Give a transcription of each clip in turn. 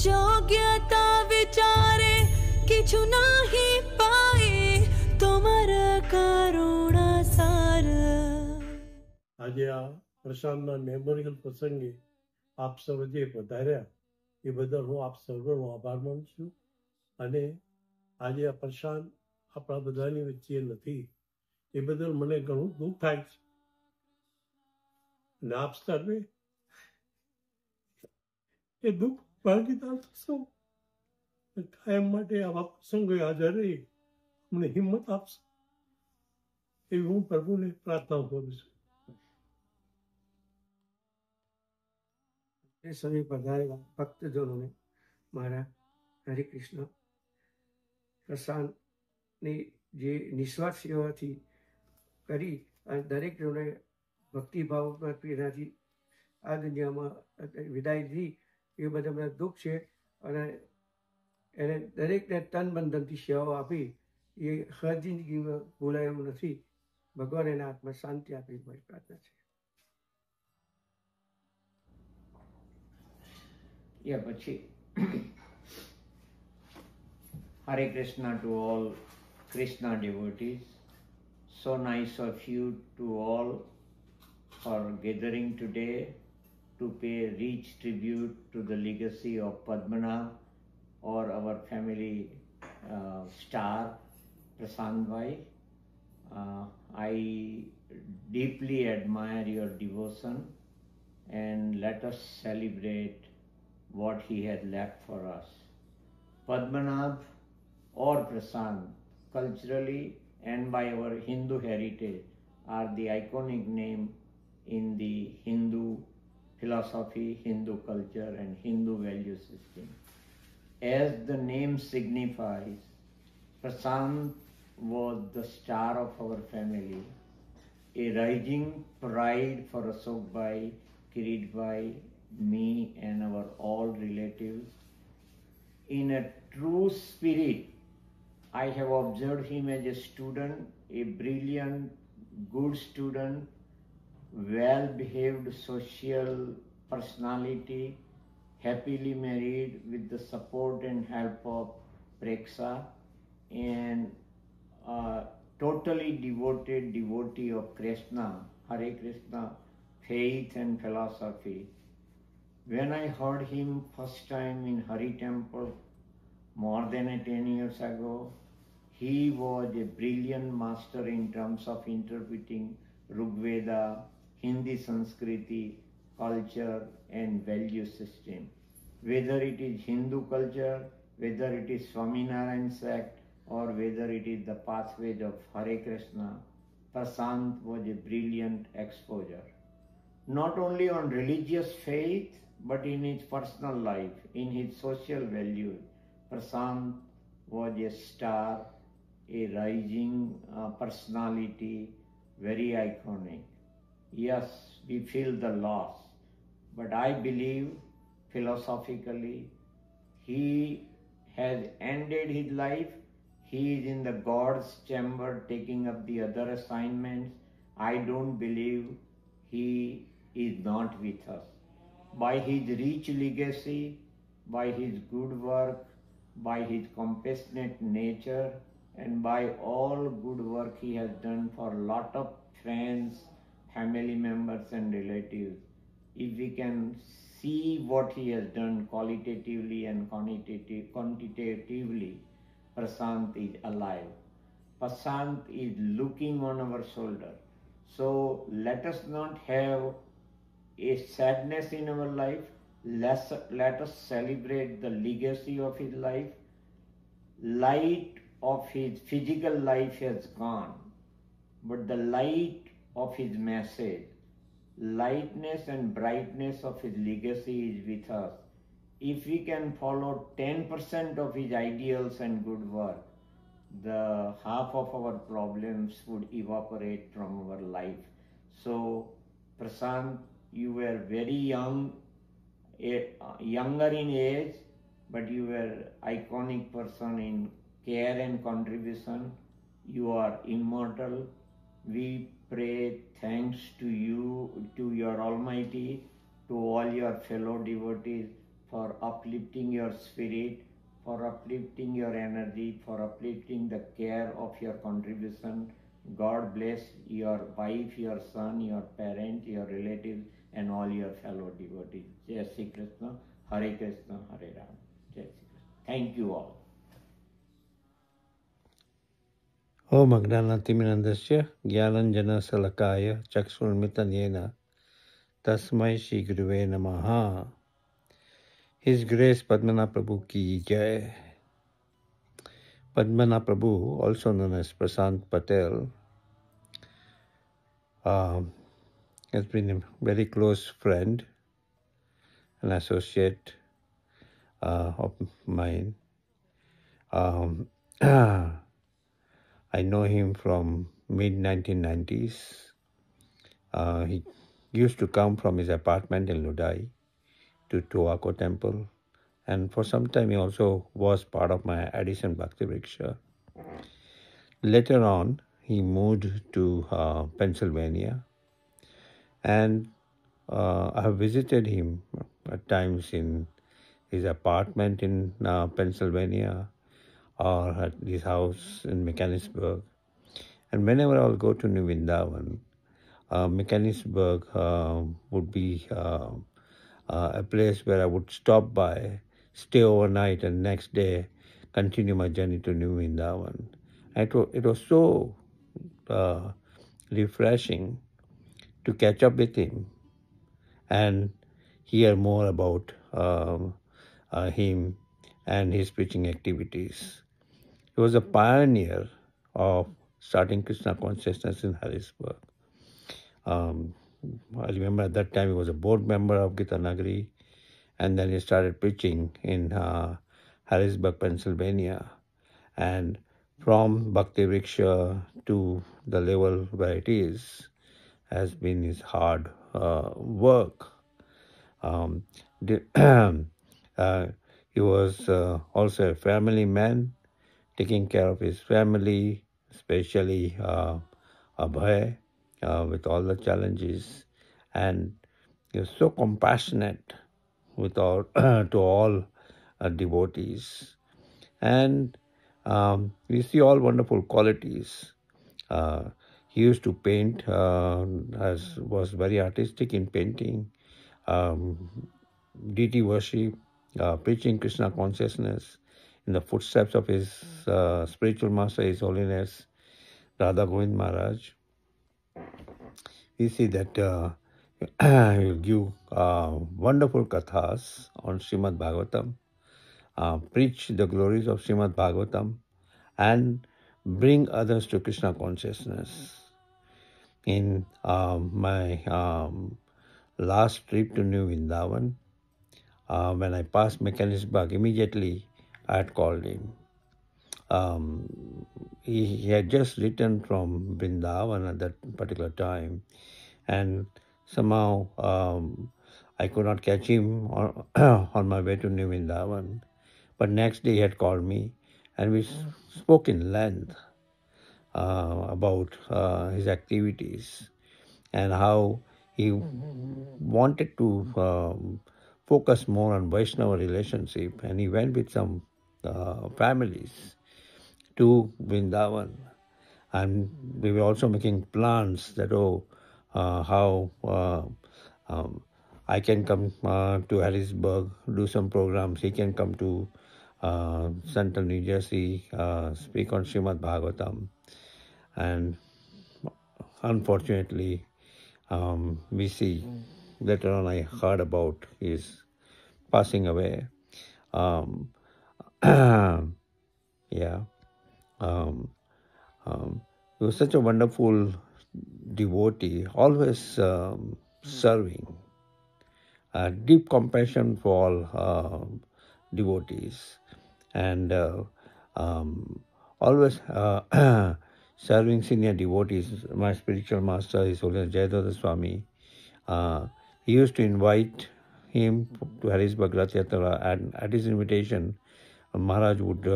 যোগ্যতা বিচারে কিছু নাহি পায়ে তোমার করুণা সার। આજે આ પ્રશાંતના મેમોરિયલ પ્રસંગે આપ સૌ જે પધાર્યા એ બદલ હું આપ સૌનો આભાર માનું છું. અને આજે આ પ્રશાંત આપણા બધાની વચ્ચે નથી એ બદલ મને ઘણું દુઃખ થાય છે. અને આપ સર્વે એ દુઃખ ભાગીદાર થશો. કાયમ માટે આવા પ્રસંગોએ હાજર રહી અમને હિંમત આપશો એવી હું પ્રભુને પ્રાર્થના કરું છું. સभी पधारेगा भक्तजनों ने मारा हरे कृष्ण. प्रशांतनी जे निस्वार्थ सेवाथी करी અને દરેક જણે ભક્તિભાવમાં પીડાથી આ દુનિયામાં વિદાય લીધી એ બધા દુઃખ છે. અને એને દરેકને તન બંધનથી સેવાઓ આપી એ હર જિંદગીમાં ભૂલાય એવું નથી. ભગવાન એના આત્મા શાંતિ આપે મારી પ્રાર્થના છે. Yeah, Bachi. Hare Krishna to all Krishna devotees. So nice of you to all for gathering today to pay rich tribute to the legacy of Padmanabh or our family star Prasant Bhai. I deeply admire your devotion and let us celebrate what he had left for us. Padmanabh or Prasant, culturally and by our Hindu heritage, are the iconic name in the Hindu philosophy, Hindu culture and Hindu value system. As the name signifies, Prasant was the star of our family, a rising pride for Ashok Bhai, Kirit Bhai, me and our all relatives. In a true spirit, I have observed him as a student, a brilliant, good student, well-behaved social personality, happily married with the support and help of Preksha, and a totally devoted devotee of Krishna, Hare Krishna, faith and philosophy. When I heard him first time in Hari Temple more than 10 years ago, he was a brilliant master in terms of interpreting Rigveda, Hindi Sanskriti, culture and value system. Whether it is Hindu culture, whether it is Swaminarayan sect, or whether it is the pathways of Hare Krishna, Prasant was a brilliant exposure. Not only on religious faith, but in his personal life, in his social values, Prasant was a star, a rising personality, very iconic. Yes, we feel the loss, but I believe philosophically he has ended his life. He is in the God's chamber taking up the other assignments. I don't believe he is not with us. By his rich legacy, by his good work, by his compassionate nature, and by all good work he has done for a lot of friends, family members and relatives, if we can see what he has done qualitatively and quantitatively, Prasant is alive. Prasant is looking on our shoulder. So let us not have a sadness in our life. Let us celebrate the legacy of his life. Light of his physical life has gone, but the light of his message, lightness and brightness of his legacy is with us. If we can follow 10% of his ideals and good work, the half of our problems would evaporate from our life. So Prasant, you were very young, younger in age, but you were iconic person in care and contribution. You are immortal. We pray thanks to you, to your Almighty, to all your fellow devotees for uplifting your spirit, for uplifting your energy, for uplifting the care of your contribution. God bless your wife, your son, your parents, your relatives, and all your fellow devotees. Jai Shri Krishna, Hare Krishna, Hare Ram. Jai Shri Krishna. Thank you all. Om Agnanatimirandasya Gyananjana Salakaya Chakshurmitan Yena Tasmai Shri Guruve Namaha. His Grace Padmana Prabhu ki Jai. Padmana Prabhu, also known as Prasant Patel, has been a very close friend and associate of mine. I know him from mid-1990s. He used to come from his apartment in Ludai to Tuako Temple, and for some time he also was part of my Addison Bhakti Vriksha. Later on, he moved to Pennsylvania, and I have visited him at times in his apartment in Pennsylvania or at his house in Mechanicsburg. And whenever I will go to New Vrindavan, Mechanicsburg would be a place where I would stop by, stay overnight, and next day continue my journey to New Vrindavan. It was so refreshing to catch up with him and hear more about him and his preaching activities. He was a pioneer of starting Krishna consciousness in Harrisburg. I remember at that time he was a board member of Gita Nagari, and then he started preaching in Harrisburg, Pennsylvania. And from Bhakti Vriksha to the level where it is has been his hard work. He was also a family man, taking care of his family, especially Abhay, with all the challenges. And he was so compassionate with all, to all devotees. And we see all wonderful qualities. He used to paint, was very artistic in painting, deity worship, preaching Krishna consciousness in the footsteps of his spiritual master, His Holiness Radha Govind Maharaj. We see that he will give wonderful kathas on Srimad Bhagavatam, preach the glories of Srimad Bhagavatam, and bring others to Krishna consciousness. In my last trip to New Vrindavan, when I passed Mechanicsburg, immediately I had called him. He had just returned from Vrindavan at that particular time, and somehow I could not catch him on my way to New Vrindavan. But next day he had called me, and we spoke in length about his activities and how he wanted to focus more on Vaishnava relationship, and he went with some families to Vrindavan, and we were also making plans that how I can come to Harrisburg, do some programs. He can come to Central New Jersey, speak on Srimad Bhagavatam. And unfortunately, we see later on I heard about his passing away. He was such a wonderful devotee, always serving, deep compassion for all devotees, and always serving senior devotees. My spiritual master, His Holiness Jayadvaita Swami, he used to invite him to Harrisburg Rath Yatra, and at his invitation, Maharaj would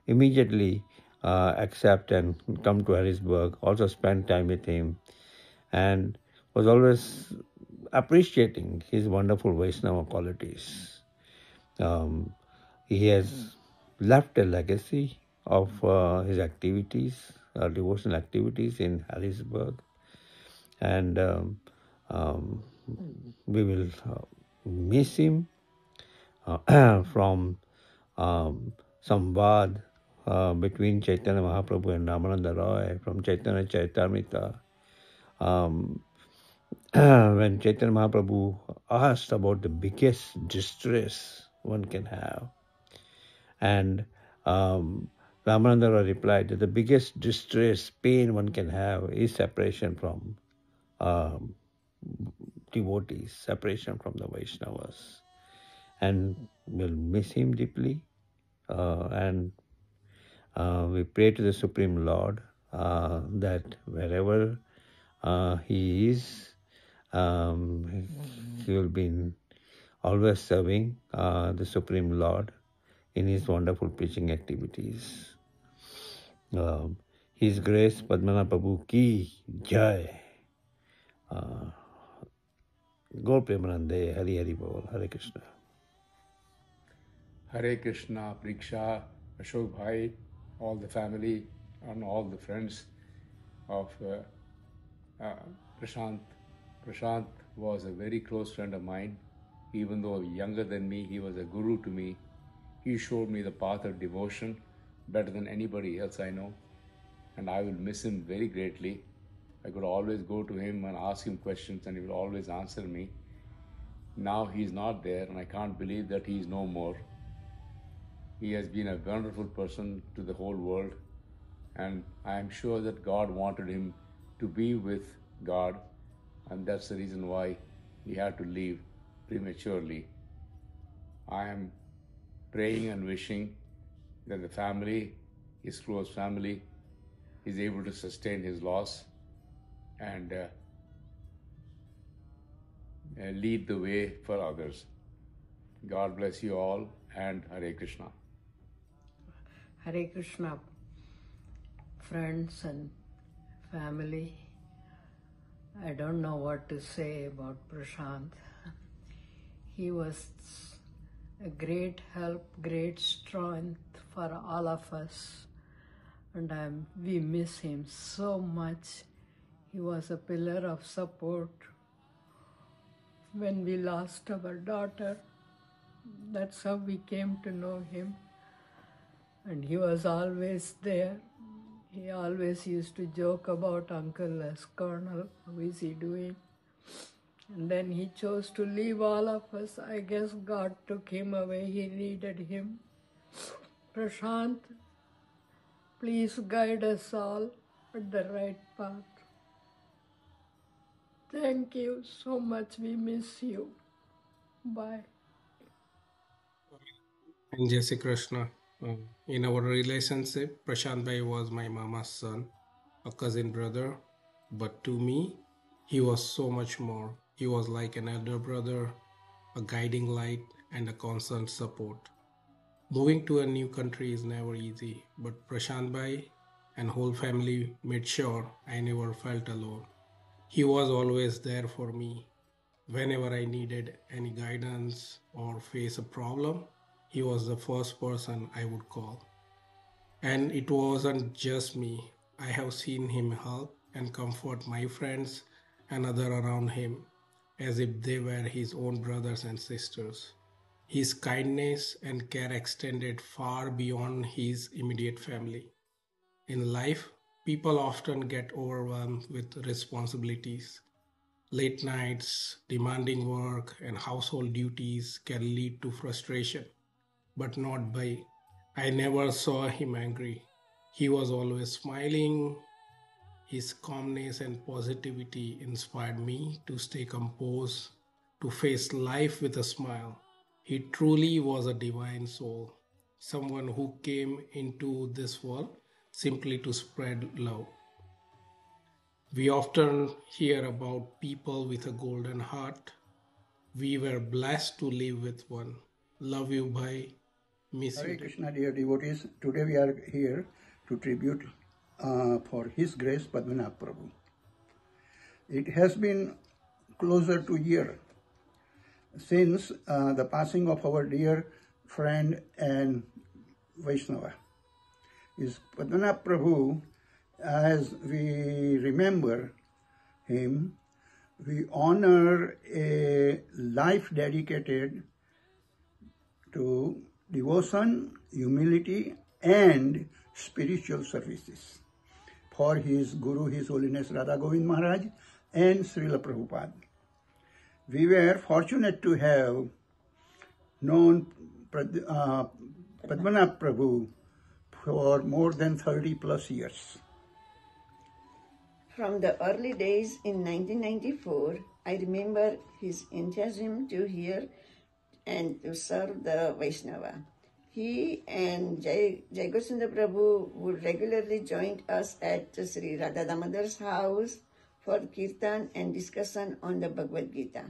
immediately accept and come to Harrisburg, also spend time with him, and was always appreciating his wonderful Vaishnava qualities. He has left a legacy of his activities, devotional activities in Harrisburg, and we will miss him from Samvad between Chaitanya Mahaprabhu and Ramananda Roy, from Chaitanya Charitamrita. When Chaitanya Mahaprabhu asked about the biggest distress one can have, and Ramananda Roy replied that the biggest distress, pain one can have is separation from devotees, separation from the Vaishnavas. And we'll miss him deeply. And we pray to the Supreme Lord that wherever he is, he will be always serving the Supreme Lord in his wonderful preaching activities. His Grace Padmanath Prabhu ki jai. Gaur Premanande, Hari Hari Bol, Hare Krishna. Hare Krishna, Priksha, Ashok Bhai, all the family and all the friends of Prashant. Prashant was a very close friend of mine. Even though younger than me, he was a guru to me. He showed me the path of devotion better than anybody else I know. And I will miss him very greatly. I could always go to him and ask him questions and he will always answer me. Now he's not there and I can't believe that he is no more. He has been a wonderful person to the whole world, and I am sure that God wanted him to be with God, and that's the reason why he had to leave prematurely. I am praying and wishing that the family, his close family, is able to sustain his loss and lead the way for others. God bless you all, and Hare Krishna. Hare Krishna, friends and family. I don't know what to say about Prashant. He was a great help, great strength for all of us. And we miss him so much. He was a pillar of support. When we lost our daughter, that's how we came to know him. And he was always there. He always used to joke about Uncle as Colonel, how is he doing? And then he chose to leave all of us. I guess God took him away. He needed him. Prashant, please guide us all at the right path. Thank you so much. We miss you. Bye. And Jai Shri Krishna. In our relationship, Prashant Bhai was my mama's son, a cousin brother, but to me, he was so much more. He was like an elder brother, a guiding light, and a constant support. Moving to a new country is never easy, but Prashant Bhai and whole family made sure I never felt alone. He was always there for me. Whenever I needed any guidance or face a problem, he was the first person I would call. And it wasn't just me. I have seen him help and comfort my friends and others around him as if they were his own brothers and sisters. His kindness and care extended far beyond his immediate family. In life, people often get overwhelmed with responsibilities. Late nights, demanding work, and household duties can lead to frustration. But not Bhai. I never saw him angry. He was always smiling. His calmness and positivity inspired me to stay composed, to face life with a smile. He truly was a divine soul, someone who came into this world simply to spread love. We often hear about people with a golden heart. We were blessed to live with one. Love you, Bhai. Miss Hare you. Krishna, dear devotees. Today we are here to tribute for His Grace Padmanath Prabhu. It has been closer to a year since the passing of our dear friend and Vaishnava. Is Padmanabh Prabhu, as we remember him, we honor a life dedicated to devotion, humility, and spiritual services for his Guru, His Holiness Radha Govind Maharaj and Srila Prabhupada. We were fortunate to have known Padmanabh Prabhu for more than 30 plus years. From the early days in 1994, I remember his enthusiasm to hear and to serve the Vaishnava. He and Jai Goswindra Prabhu would regularly join us at Sri Radha Damodar's house for kirtan and discussion on the Bhagavad Gita.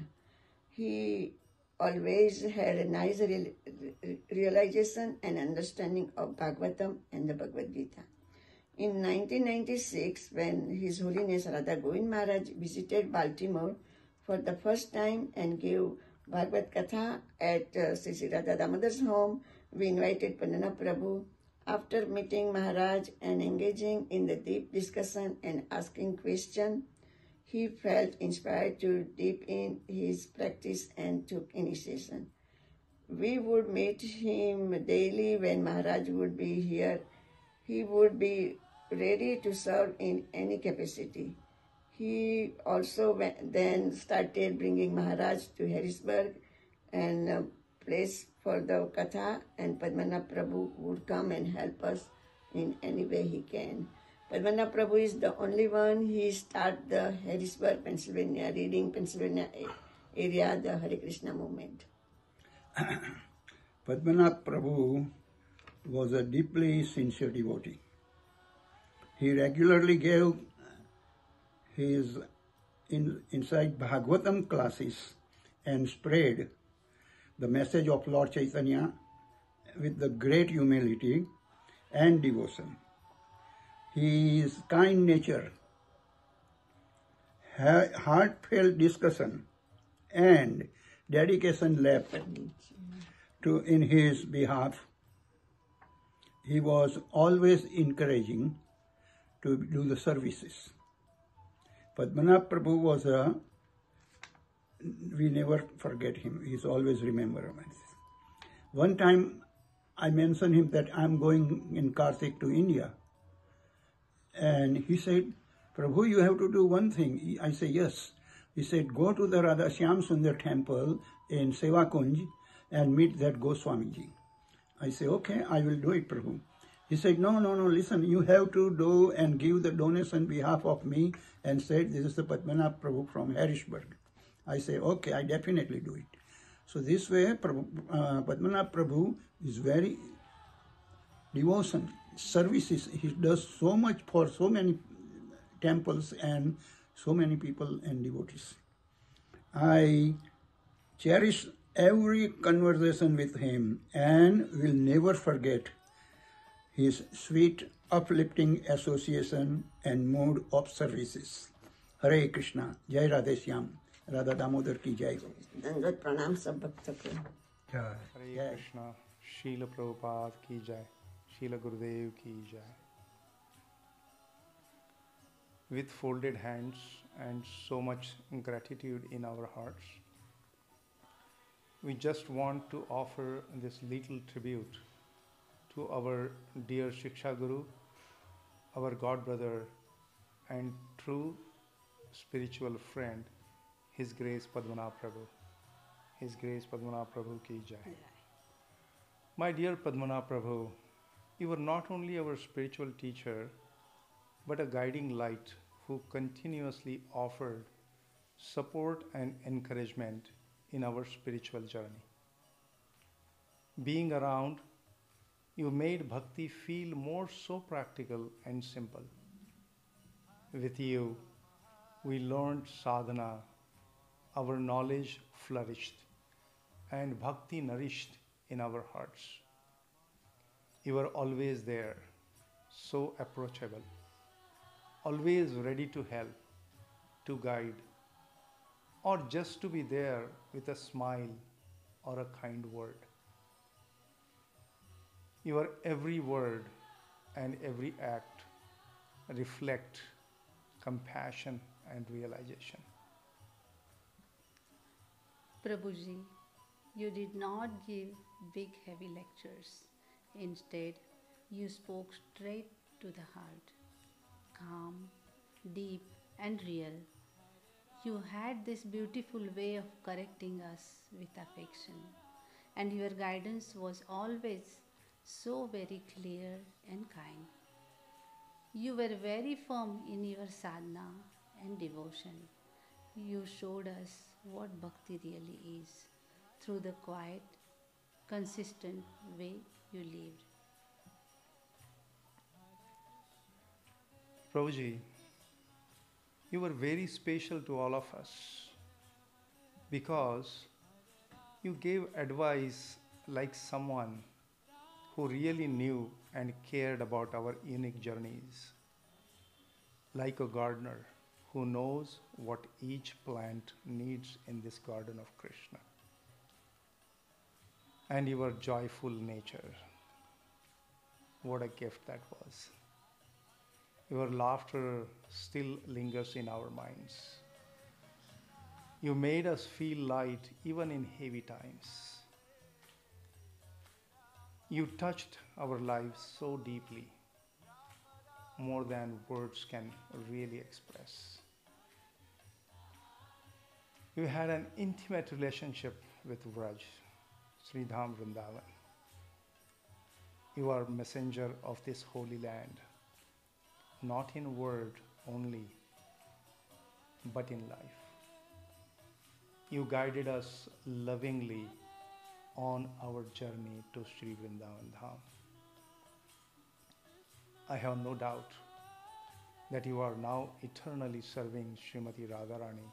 He always had a nice realization and understanding of Bhagavatam and the Bhagavad Gita. In 1996, when His Holiness Radha Govind Maharaj visited Baltimore for the first time and gave Bhagavad Katha at Sri Radha Damodar's home, we invited Padmanabh Prabhu. After meeting Maharaj and engaging in the deep discussion and asking questions, he felt inspired to deep in his practice and took initiation. We would meet him daily when Maharaj would be here. He would be ready to serve in any capacity. He also then started bringing Maharaj to Harrisburg and place for the Katha, and Padmanabh Prabhu would come and help us in any way he can. Padmanabh Prabhu is the only one. He started the Harrisburg, Pennsylvania, Reading, Pennsylvania area, the Hare Krishna movement. Padmanabh Prabhu was a deeply sincere devotee. He regularly gave his inside Bhagavatam classes and spread the message of Lord Chaitanya with the great humility and devotion. His kind nature, heartfelt discussion, and dedication left in his behalf. He was always encouraging to do the services. Padmanabh Prabhu was we never forget him. He's always remember us. One time I mentioned him that I'm going in Kartik to India. And he said, Prabhu, you have to do one thing. I say, yes. He said, go to the Radha Shyam Sundar temple in Seva Kunj and meet that Goswamiji. I say, okay, I will do it, Prabhu. He said, no, listen, you have to do and give the donation on behalf of me and said, this is the Padmanabh Prabhu from Harrisburg. I say, okay, I definitely do it. So this way, Padmanabh Prabhu is very devotion, services. He does so much for so many temples and so many people and devotees. I cherish every conversation with him and will never forget his sweet, uplifting association and mood of services. Hare Krishna, Jai Radhe Shyam, Radha Damodar ki Jai. Dandat pranam sab bhakta ko. Hare Krishna, Srila Prabhupada ki Jai, Srila Gurudev ki Jai. With folded hands and so much gratitude in our hearts, we just want to offer this little tribute to our dear Shiksha Guru, our God brother and true spiritual friend, His Grace Padmanabh Prabhu. His Grace Padmanabh Prabhu ki Jai. My dear Padmanabh Prabhu, you are not only our spiritual teacher, but a guiding light who continuously offered support and encouragement in our spiritual journey. Being around, you made bhakti feel more so practical and simple. With you, we learned sadhana, our knowledge flourished, and bhakti nourished in our hearts. You were always there, so approachable, always ready to help, to guide, or just to be there with a smile or a kind word. Your every word and every act reflect compassion and realization. Prabhuji, you did not give big heavy lectures. Instead, you spoke straight to the heart, calm, deep and real. You had this beautiful way of correcting us with affection, and your guidance was always so very clear and kind. You were very firm in your sadhana and devotion. You showed us what bhakti really is through the quiet, consistent way you lived. Prabhuji, you were very special to all of us because you gave advice like someone who really knew and cared about our unique journeys, like a gardener who knows what each plant needs in this garden of Krishna. And your joyful nature, what a gift that was. Your laughter still lingers in our minds. You made us feel light even in heavy times. You touched our lives so deeply, more than words can really express. You had an intimate relationship with Vraj, Sridham Vrindavan. You are messenger of this holy land, not in word only, but in life. You guided us lovingly on our journey to Sri Vrindavan Dham. I have no doubt that you are now eternally serving Srimati Radharani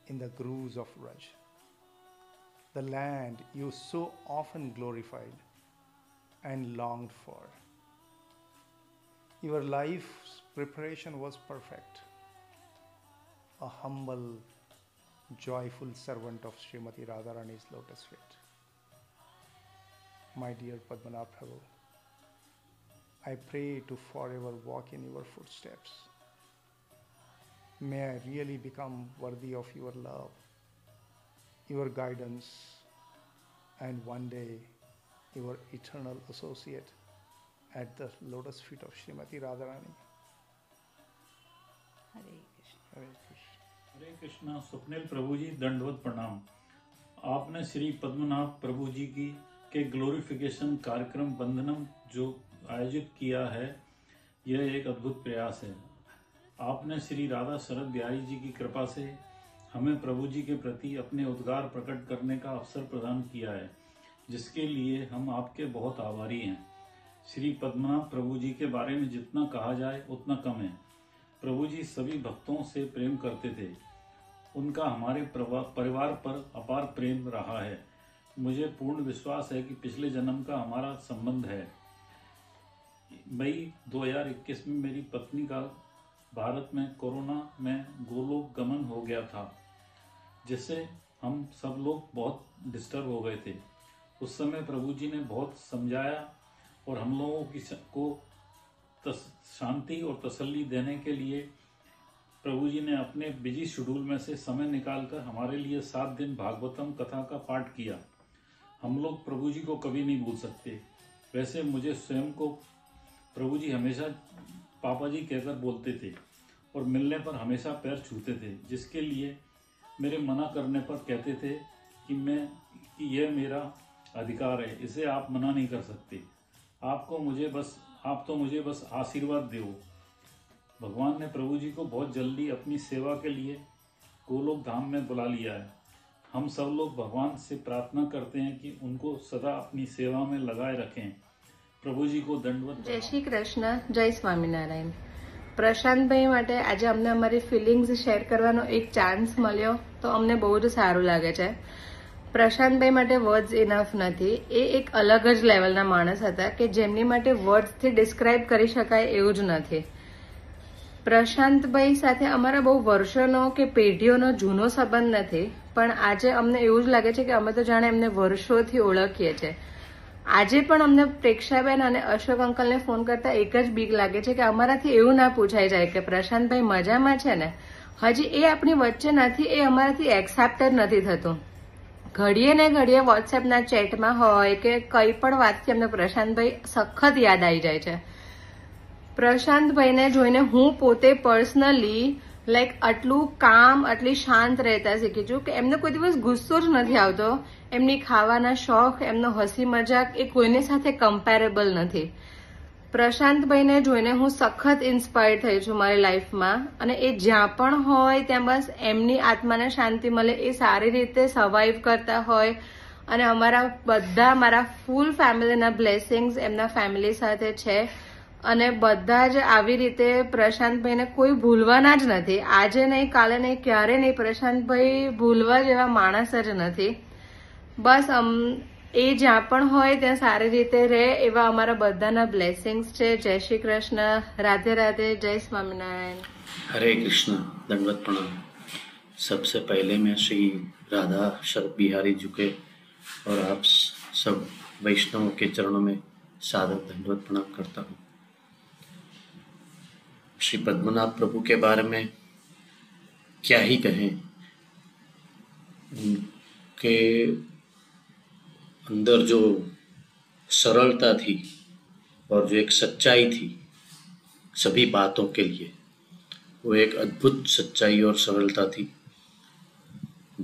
in the grooves of Vraj, the land you so often glorified and longed for. Your life's preparation was perfect. A humble, joyful servant of Srimati Radharani's lotus feet. My dear Padmanabh Prabhu, I pray to forever walk in your footsteps. May I really become worthy of your love, your guidance, and one day your eternal associate at the lotus feet of Srimati Radharani. Hare Krishna. Hare Krishna. हरे कृष्णा। स्वप्निल प्रभु जी दंडवत प्रणाम। आपने श्री पद्मनाभ प्रभु जी की के glorification कार्यक्रम बंधनम जो आयोजित किया है, यह एक अद्भुत प्रयास है। आपने श्री राधा शरद बिहारी जी की कृपा से हमें प्रभु जी के प्रति अपने उद्गार प्रकट करने का अवसर प्रदान किया है, जिसके लिए हम आपके बहुत आभारी हैं। श्री पद्मनाभ प्रभु जी के बारे में जितना कहा जाए उतना कम है। प्रभु जी सभी भक्तों से प्रेम करते थे। उनका हमारे परिवार पर अपार प्रेम रहा है। मुझे पूर्ण विश्वास है कि पिछले जन्म का हमारा संबंध है। मई 2021 में मेरी पत्नी का भारत में कोरोना में गोलोक गमन हो गया था, जिससे हम सब लोग बहुत डिस्टर्ब हो गए थे। उस समय प्रभु जी ने बहुत समझाया और हम लोगों को शांति और तसल्ली देने के लिए प्रभु जी ने अपने बिजी शेड्यूल में से समय निकालकर हमारे लिए 7 दिन भागवतम कथा का पाठ किया। हम लोग प्रभु जी को कभी नहीं भूल सकते। वैसे मुझे स्वयं को प्रभु जी हमेशा पापा जी कहकर बोलते थे और मिलने पर हमेशा पैर छूते थे, जिसके लिए मेरे मना करने पर कहते थे कि यह मेरा अधिकार है, इसे आप मना नहीं कर सकते। आप तो मुझे बस आशीर्वाद दो। भगवान ने प्रभु जी को बहुत जल्दी अपनी सेवा के लिए गोलोक धाम में बुला लिया है। हम सब लोग भगवान से प्रार्थना करते हैं कि उनको सदा अपनी सेवा में लगाए रखें। प्रभु जी को दंडवत। जय श्री कृष्ण, जय स्वामीनारायण। પ્રશાંતભાઈ માટે આજે અમને અમારી ફિલિંગ્સ શેર કરવાનો એક ચાન્સ મળ્યો તો અમને બહુ જ સારું લાગે છે। પ્રશાંતભાઈ માટે વર્ડ્સ ઇનફ નથી। એ એક અલગ જ લેવલના માણસ હતા કે જેમની માટે વર્ડ્સથી ડિસ્ક્રાઇબ કરી શકાય એવું જ નથી। પ્રશાંતભાઈ સાથે અમારા બહુ વર્ષોનો કે પેઢીઓનો જૂનો સંબંધ નથી, પણ આજે અમને એવું જ લાગે છે કે અમે તો જાણે એમને વર્ષોથી ઓળખીએ છીએ। આજે પણ અમને પ્રેક્ષાબેન અને અશોક અંકલને ફોન કરતા એક જ બીક લાગે છે કે અમારાથી એવું ના પૂછાઈ જાય કે પ્રશાંતભાઈ મજામાં છે ને. હજી એ આપણી વચ્ચે નથી, એ અમારાથી એક્સેપ્ટ જ નથી થતું. ઘડીએ ને ઘડીએ વોટ્સએપના ચેટમાં હોય કે કઈ પણ વાતથી અમને પ્રશાંતભાઈ સખત યાદ આવી જાય છે. પ્રશાંતભાઈને જોઈને હું પોતે પર્સનલી આટલું કામ, આટલી શાંત રહેતા શીખી છું કે એમને કોઈ દિવસ ગુસ્સો જ નથી આવતો. એમની ખાવાના શોખ, એમનો હસી મજાક એ કોઈની સાથે કમ્પેરેબલ નથી. પ્રશાંતભાઈને જોઈને હું સખત ઇન્સ્પાયર થઈ છું મારી લાઈફમાં, અને એ જ્યાં પણ હોય ત્યાં બસ એમની આત્માને શાંતિ મળે એ સારી રીતે સર્વાઈવ કરતા હોય. અને મારા ફૂલ ફેમિલીના બ્લેસિંગ્સ એમના ફેમિલી સાથે છે. અને બધા જ આવી રીતે પ્રશાંતભાઈને કોઈ ભૂલવાના જ નથી. આજે નહીં, કાલે નહીં, ક્યારે નહીં. પ્રશાંતભાઈ ભૂલવા જેવા માણસ જ નથી. બસ એ જ્યાં પણ હોય ત્યાં સારી રીતે રહે એવા અમારા બધાના બ્લેસિંગ્સ છે. જય શ્રી કૃષ્ણ, રાધે राधे, जय स्वामीनारायण. हरे कृष्ण, दंडवत प्रणाम. सबसे पहले मैं श्री राधा शरद बिहारी जी के और आप सब वैष्णवों के चरणों में सादर दंडवत प्रणाम करता हूँ. श्री पद्मनाभ प्रभु के बारे में क्या ही कहें. उनके अंदर जो सरलता थी और जो एक सच्चाई थी सभी बातों के लिए, वो एक अद्भुत सच्चाई और सरलता थी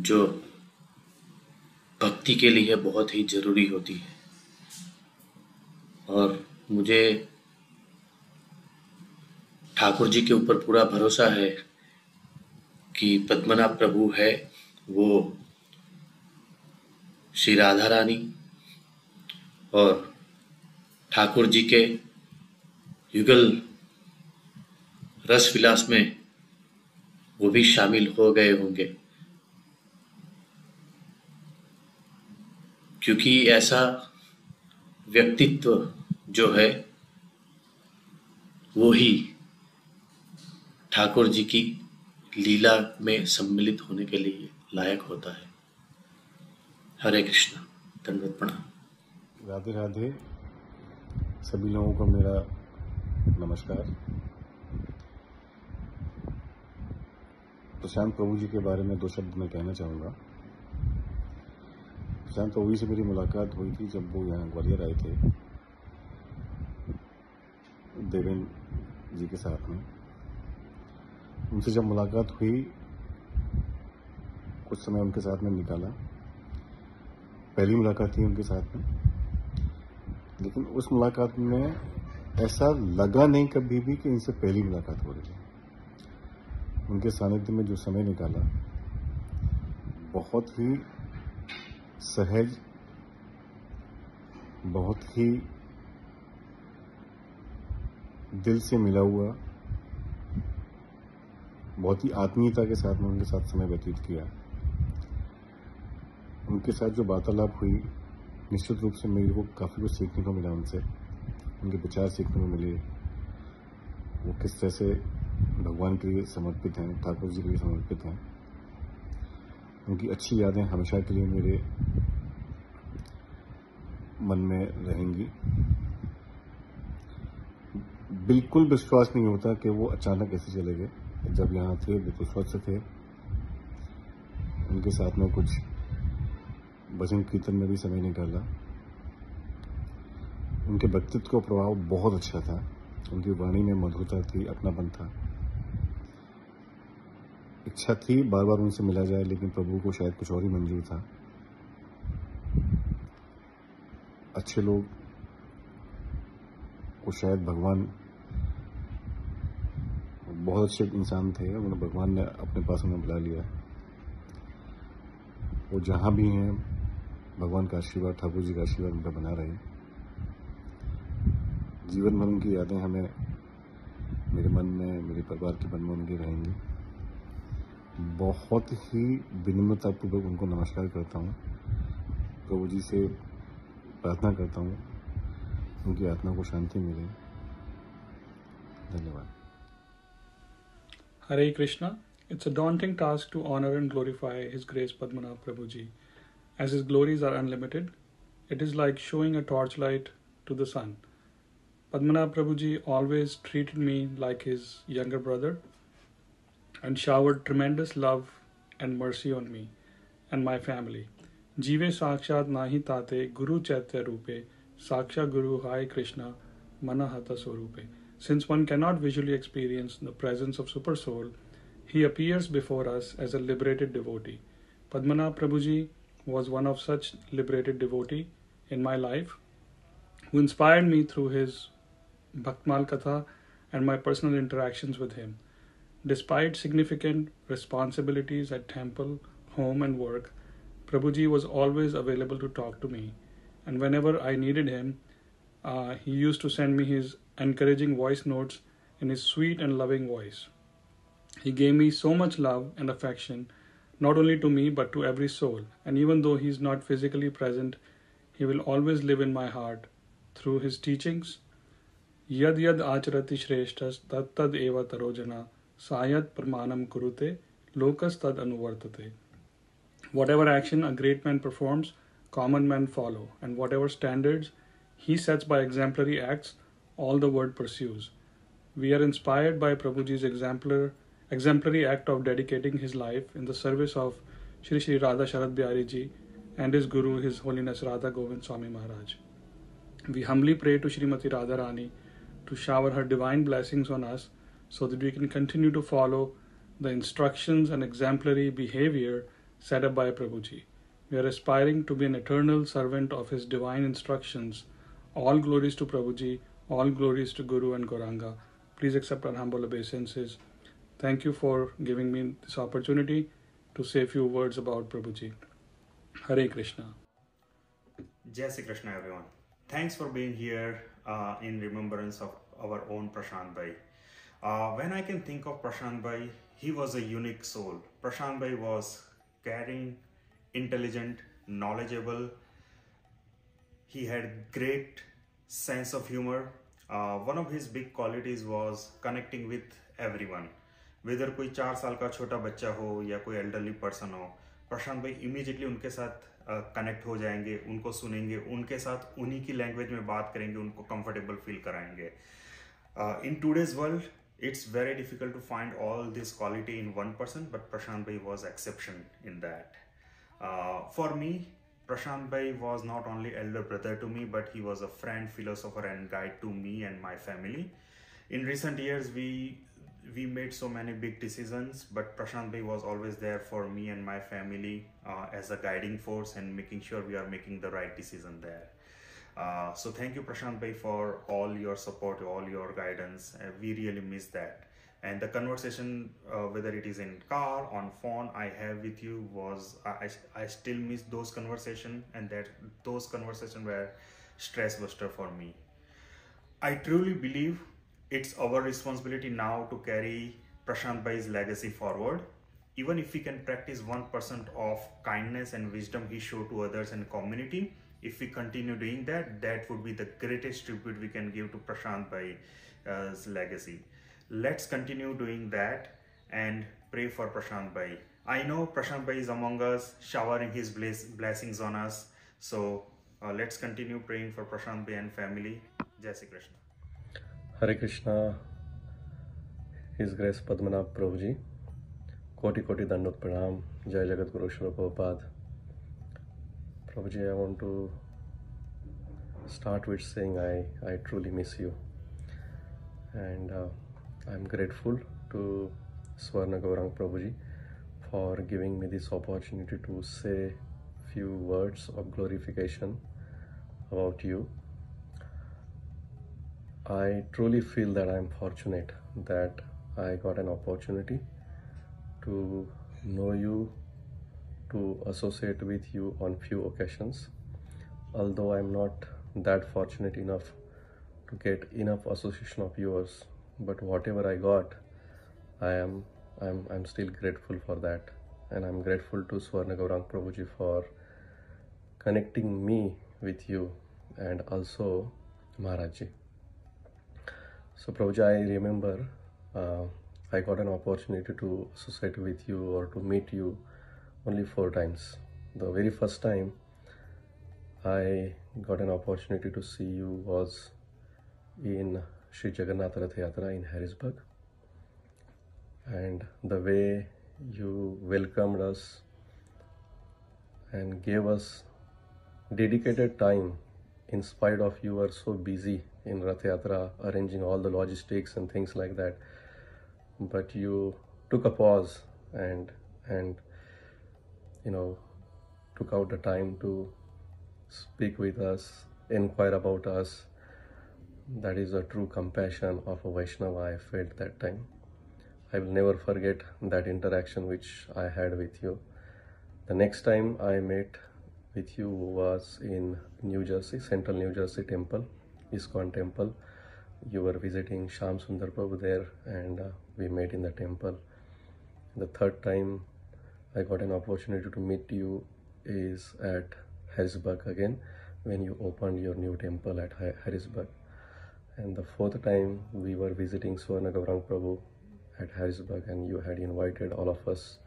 जो भक्ति के लिए बहुत ही जरूरी होती है. और मुझे ठाकुर जी के ऊपर पूरा भरोसा है कि पद्मनाभ प्रभु है वो श्री राधा रानी, और ठाकुर जी के युगल रस विलास में वो भी शामिल हो गए होंगे, क्योंकि ऐसा व्यक्तित्व जो है वो ही ठाकुर जी की लीला में सम्मिलित होने के लिए लायक होता है. हरे कृष्ण, दंडवत प्रणाम. राधे राधे. सभी लोगों को मेरा नमस्कार. प्रशांत प्रभु जी के बारे में 2 शब्द मैं कहना चाहूँगा. प्रशांत प्रभु जी से मेरी मुलाकात हुई थी जब वो यहाँ ग्वालियर आए थे देवेंद्र जी के साथ में. उनसे जब मुलाकात हुई, कुछ समय उनके साथ में निकाला. पहली मुलाकात थी उनके साथ में, लेकिन उस मुलाकात में ऐसा लगा नहीं कभी भी कि इनसे पहली मुलाकात हो रही है. उनके सानिध्य में जो समय निकाला, बहुत ही सहज, बहुत ही दिल से मिला हुआ, बहुत ही आत्मीयता के साथ में उनके साथ समय व्यतीत किया. उनके साथ जो वार्तालाप हुई, निश्चित रूप से मेरे को काफ़ी कुछ सीखने को मिला उनसे. उनके विचार सीखने को मिले, वो किस तरह से भगवान के लिए समर्पित हैं, ठाकुर जी के लिए समर्पित हैं. उनकी अच्छी यादें हमेशा के लिए मेरे मन में रहेंगी. बिल्कुल विश्वास नहीं होता कि वो अचानक ऐसे चले गए. जब यहाँ थे बिल्कुल स्वच्छ थे. उनके साथ में कुछ भजन कीर्तन में भी समय निकाला. उनके व्यक्तित्व का प्रभाव बहुत अच्छा था. उनकी वाणी में मधुरता थी, अपनापन था. इच्छा थी बार बार उनसे मिला जाए, लेकिन प्रभु को शायद कुछ और ही मंजूर था. अच्छे लोग को शायद भगवान, बहुत अच्छे इंसान थे, उन्हें भगवान ने अपने पास उन्हें बुला लिया. वो जहाँ भी हैं, भगवान का आशीर्वाद, ठाकुर जी का आशीर्वाद उन पर बना रहे. जीवन भर उनकी यादें हमें, मेरे मन में, मेरे परिवार के मन में उनकी रहेंगी. बहुत ही विनम्रतापूर्वक उनको नमस्कार करता हूँ. प्रभु जी से प्रार्थना करता हूँ उनकी आत्मा को शांति मिले. धन्यवाद. Hare Krishna. It's a daunting task to honor and glorify His Grace Padmanabh Prabhuji, as His glories are unlimited It is like showing a torchlight to the sun. Padmanabh Prabhuji always treated me like his younger brother and showered tremendous love and mercy on me and my family. Jive sakshat nahi tate guru chaitya rupe, saksha guru hai Krishna manahata swarupe. Since one cannot visually experience the presence of Super Soul, he appears before us as a liberated devotee. Padmanabh Prabhuji was one of such liberated devotee in my life who inspired me through his Bhaktmal Katha and my personal interactions with him. Despite significant responsibilities at temple, home and work, Prabhuji was always available to talk to me, and whenever I needed him, he used to send me his encouraging voice notes in his sweet and loving voice. He gave me so much love and affection, not only to me but to every soul, and even though he is not physically present, he will always live in my heart through his teachings. Yad yad acharati shreshtas tad tad eva tarojana sayat pramanam kurute lokas tad anuvartate. Whatever action a great man performs, common men follow, and whatever standards he sets by exemplary acts, all the world pursues. We are inspired by Prabhuji's exemplary act of dedicating his life in the service of Shri Shri Radha Sharad Bihari Ji and his Guru, His Holiness Radha Govind Swami Maharaj. We humbly pray to Srimati Radharani to shower her divine blessings on us so that we can continue to follow the instructions and exemplary behavior set up by Prabhuji. We are aspiring to be an eternal servant of his divine instructions. All glories to Prabhuji, all glories to Guru and Gauranga. Please accept our humble obeisances. Thank you for giving me this opportunity to say a few words about Prabhuji. Hare Krishna. Jai Shri Krishna, everyone. Thanks for being here in remembrance of our own Prashant Bhai. When I can think of Prashant Bhai, he was a unique soul. Prashant Bhai was caring, intelligent, knowledgeable. He had great sense of humor. One of his big qualities was connecting with everyone. Whether कोई 4 साल का छोटा बच्चा हो या कोई elderly person हो, प्रशांत भाई immediately उनके साथ कनेक्ट हो जाएंगे, उनको सुनेंगे, उनके साथ उन्हीं की लैंग्वेज में बात करेंगे, उनको कंफर्टेबल फील कराएंगे. In today's world, it's very difficult to find all this quality in one person, but Prashant Bhai was exception in that. For me, Prashant Bhai was not only elder brother to me, but he was a friend, philosopher and guide to me and my family. In recent years, we made so many big decisions, but Prashant Bhai was always there for me and my family as a guiding force and making sure we are making the right decision there. So thank you, Prashant Bhai, for all your support, all your guidance. We really miss that. And the conversation, whether it is in car, on phone, I have with you was, I still miss those conversations, and those conversations were stress buster for me. I truly believe it's our responsibility now to carry Prashant Bhai's legacy forward. Even if we can practice 1% of kindness and wisdom he showed to others and community, if we continue doing that, that would be the greatest tribute we can give to Prashant Bhai's legacy. Let's continue doing that and pray for Prashant Bhai. I know Prashant Bhai is among us, showering his blessings on us. So let's continue praying for Prashant Bhai and family. Jai Shri Krishna. Hare Krishna, His Grace Padmanabh Prabhuji, Koti Koti Dandot Pranam, Jai Jagat Guru Srila Prabhupada. Prabhuji, I want to start with saying I truly miss you, and I'm grateful to Swarna Gaurang Prabhuji for giving me this opportunity to say few words of glorification about you. I truly feel that I'm fortunate that I got an opportunity to know you, to associate with you on few occasions. Although I'm not that fortunate enough to get enough association of yours, but whatever I got, I'm still grateful for that, and I'm grateful to Swarna Gaurang Prabhuji for connecting me with you and also Maharajji. So Prabhuji, I remember I got an opportunity to associate with you or to meet you only 4 times. The very first time I got an opportunity to see you was in Sri Jagannath Rath Yatra in Harrisburg, and the way you welcomed us and gave us dedicated time in spite of you were so busy in Rath Yatra arranging all the logistics and things like that, but you took a pause and took out the time to speak with us, inquire about us. That is a true compassion of a Vaishnava I felt that time. I will never forget that interaction which I had with you. The next time I met with you was in New Jersey, Central New Jersey Temple, ISKCON Temple. You were visiting Shyam Sundar Prabhu there, and we met in the temple. The third time I got an opportunity to meet you is at Harrisburg again, when you opened your new temple at Harrisburg. And the fourth time we were visiting Swarna Gaurang Prabhu at Harrisburg, and you had invited all of us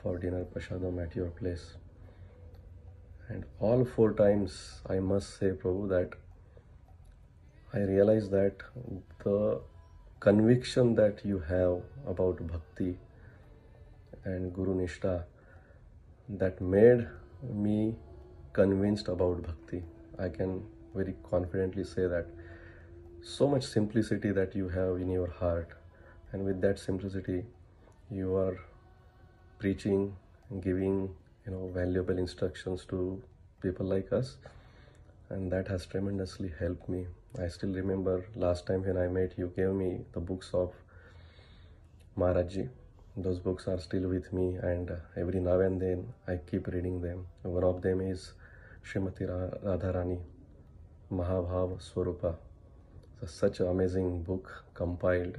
for dinner prasadam at your place. And all four times, I must say, Prabhu, that I realized that the conviction that you have about bhakti and Guru Nishtha, that made me convinced about bhakti. I can very confidently say that. So much simplicity that you have in your heart, and with that simplicity you are preaching and giving valuable instructions to people like us, and that has tremendously helped me. I still remember last time when I met you gave me the books of Maharajji. Those books are still with me, and every now and then I keep reading them. One of them is Srimati Radharani Mahabhav Swarupa. It's such an amazing book compiled,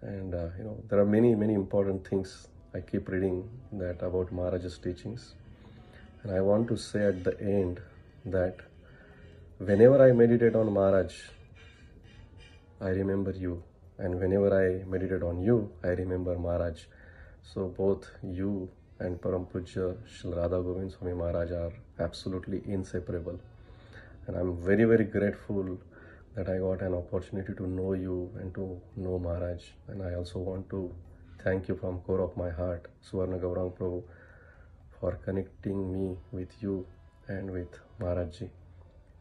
and there are many important things I keep reading that about Maharaj's teachings. And I want to say at the end that whenever I meditate on Maharaj, I remember you, and whenever I meditate on you, I remember Maharaj. So both you and Param Pujya Shri Radha Govind Swami Maharaj are absolutely inseparable, and I'm very grateful that I got an opportunity to know you and to know Maharaj. And I also want to thank you from core of my heart, Swarna Gaurang Prabhu, for connecting me with you and with Maharajji.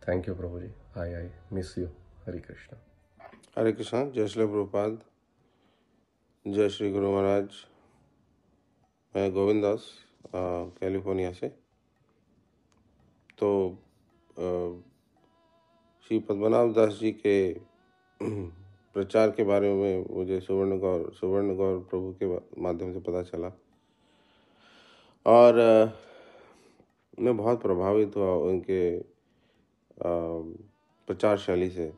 Thank you, Prabhuji. I miss you. Hare Krishna. Hare Krishna. Jai Shri Prabhupada. Jai Shri Guru Maharaj. मैं Govind Das California से। तो श्री पद्मनाभ दास जी के प्रचार के बारे में मुझे सुवर्ण गौर प्रभु के माध्यम से पता चला, और मैं बहुत प्रभावित हुआ उनके प्रचार शैली से,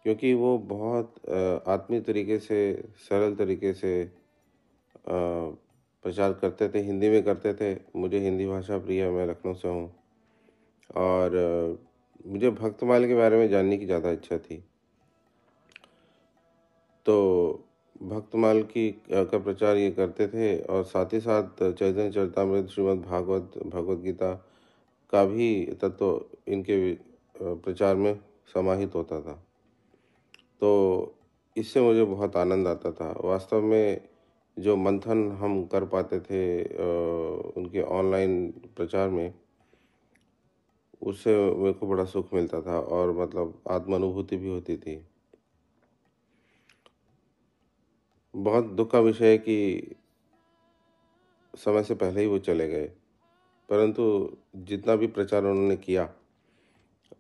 क्योंकि वो बहुत आत्मीय तरीके से, सरल तरीके से प्रचार करते थे। हिंदी में करते थे। मुझे हिंदी भाषा प्रिय है, मैं लखनऊ से हूँ, और मुझे भक्तमाल के बारे में जानने की ज़्यादा इच्छा थी। तो भक्तमाल का प्रचार ये करते थे, और साथ ही साथ चैतन्य चरितामृत, श्रीमद् भागवत, भगवद गीता का भी तत्व इनके प्रचार में समाहित होता था। तो इससे मुझे बहुत आनंद आता था। वास्तव में जो मंथन हम कर पाते थे उनके ऑनलाइन प्रचार में, उससे मेरे को बड़ा सुख मिलता था, और मतलब आत्मानुभूति भी होती थी। बहुत दुख का विषय है कि समय से पहले ही वो चले गए, परंतु जितना भी प्रचार उन्होंने किया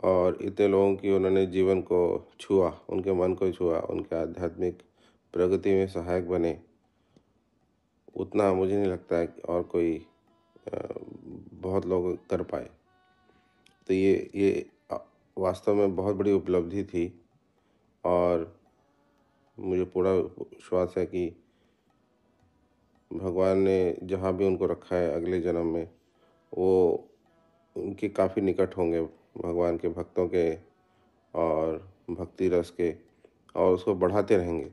और इतने लोगों की उन्होंने जीवन को छुआ, उनके मन को छुआ, उनके आध्यात्मिक प्रगति में सहायक बने, उतना मुझे नहीं लगता है कि और कोई बहुत लोग कर पाए। तो ये वास्तव में बहुत बड़ी उपलब्धि थी, और मुझे पूरा विश्वास है कि भगवान ने जहाँ भी उनको रखा है अगले जन्म में, वो उनके काफ़ी निकट होंगे, भगवान के भक्तों के और भक्ति रस के, और उसको बढ़ाते रहेंगे।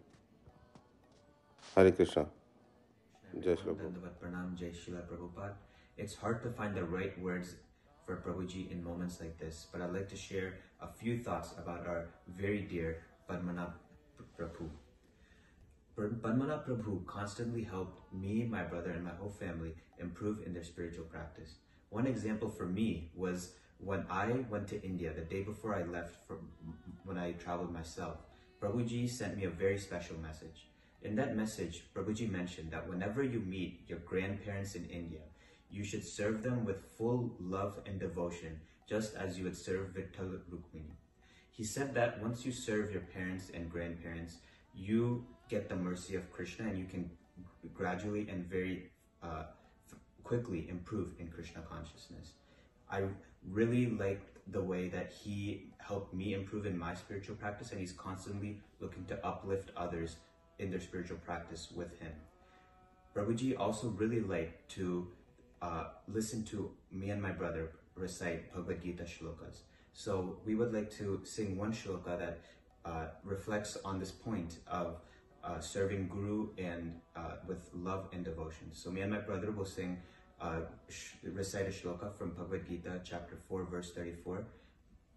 हरे कृष्णा। जय Shri Prabhupada. Pranam, Jai Srila Prabhupada. It's hard to find the right words for Prabhuji in moments like this, but I'd like to share a few thoughts about our very dear Padmanabh Prabhu. Padmanabh Prabhu constantly helped me, my brother, and my whole family improve in their spiritual practice. One example for me was when I went to India, the day before I left when I traveled myself. Prabhuji sent me a very special message. In that message, Prabhuji mentioned that whenever you meet your grandparents in India, you should serve them with full love and devotion, just as you would serve Vitthal Rukmini. He said that once you serve your parents and grandparents, you get the mercy of Krishna and you can gradually and very quickly improve in Krishna consciousness. I really liked the way that he helped me improve in my spiritual practice, and he's constantly looking to uplift others in their spiritual practice with him. Prabhuji also really liked to listen to me and my brother recite Bhagavad Gita shlokas. So we would like to sing one shloka that reflects on this point of serving Guru and with love and devotion. So me and my brother will sing, recite a shloka from Bhagavad Gita, chapter 4, verse 34.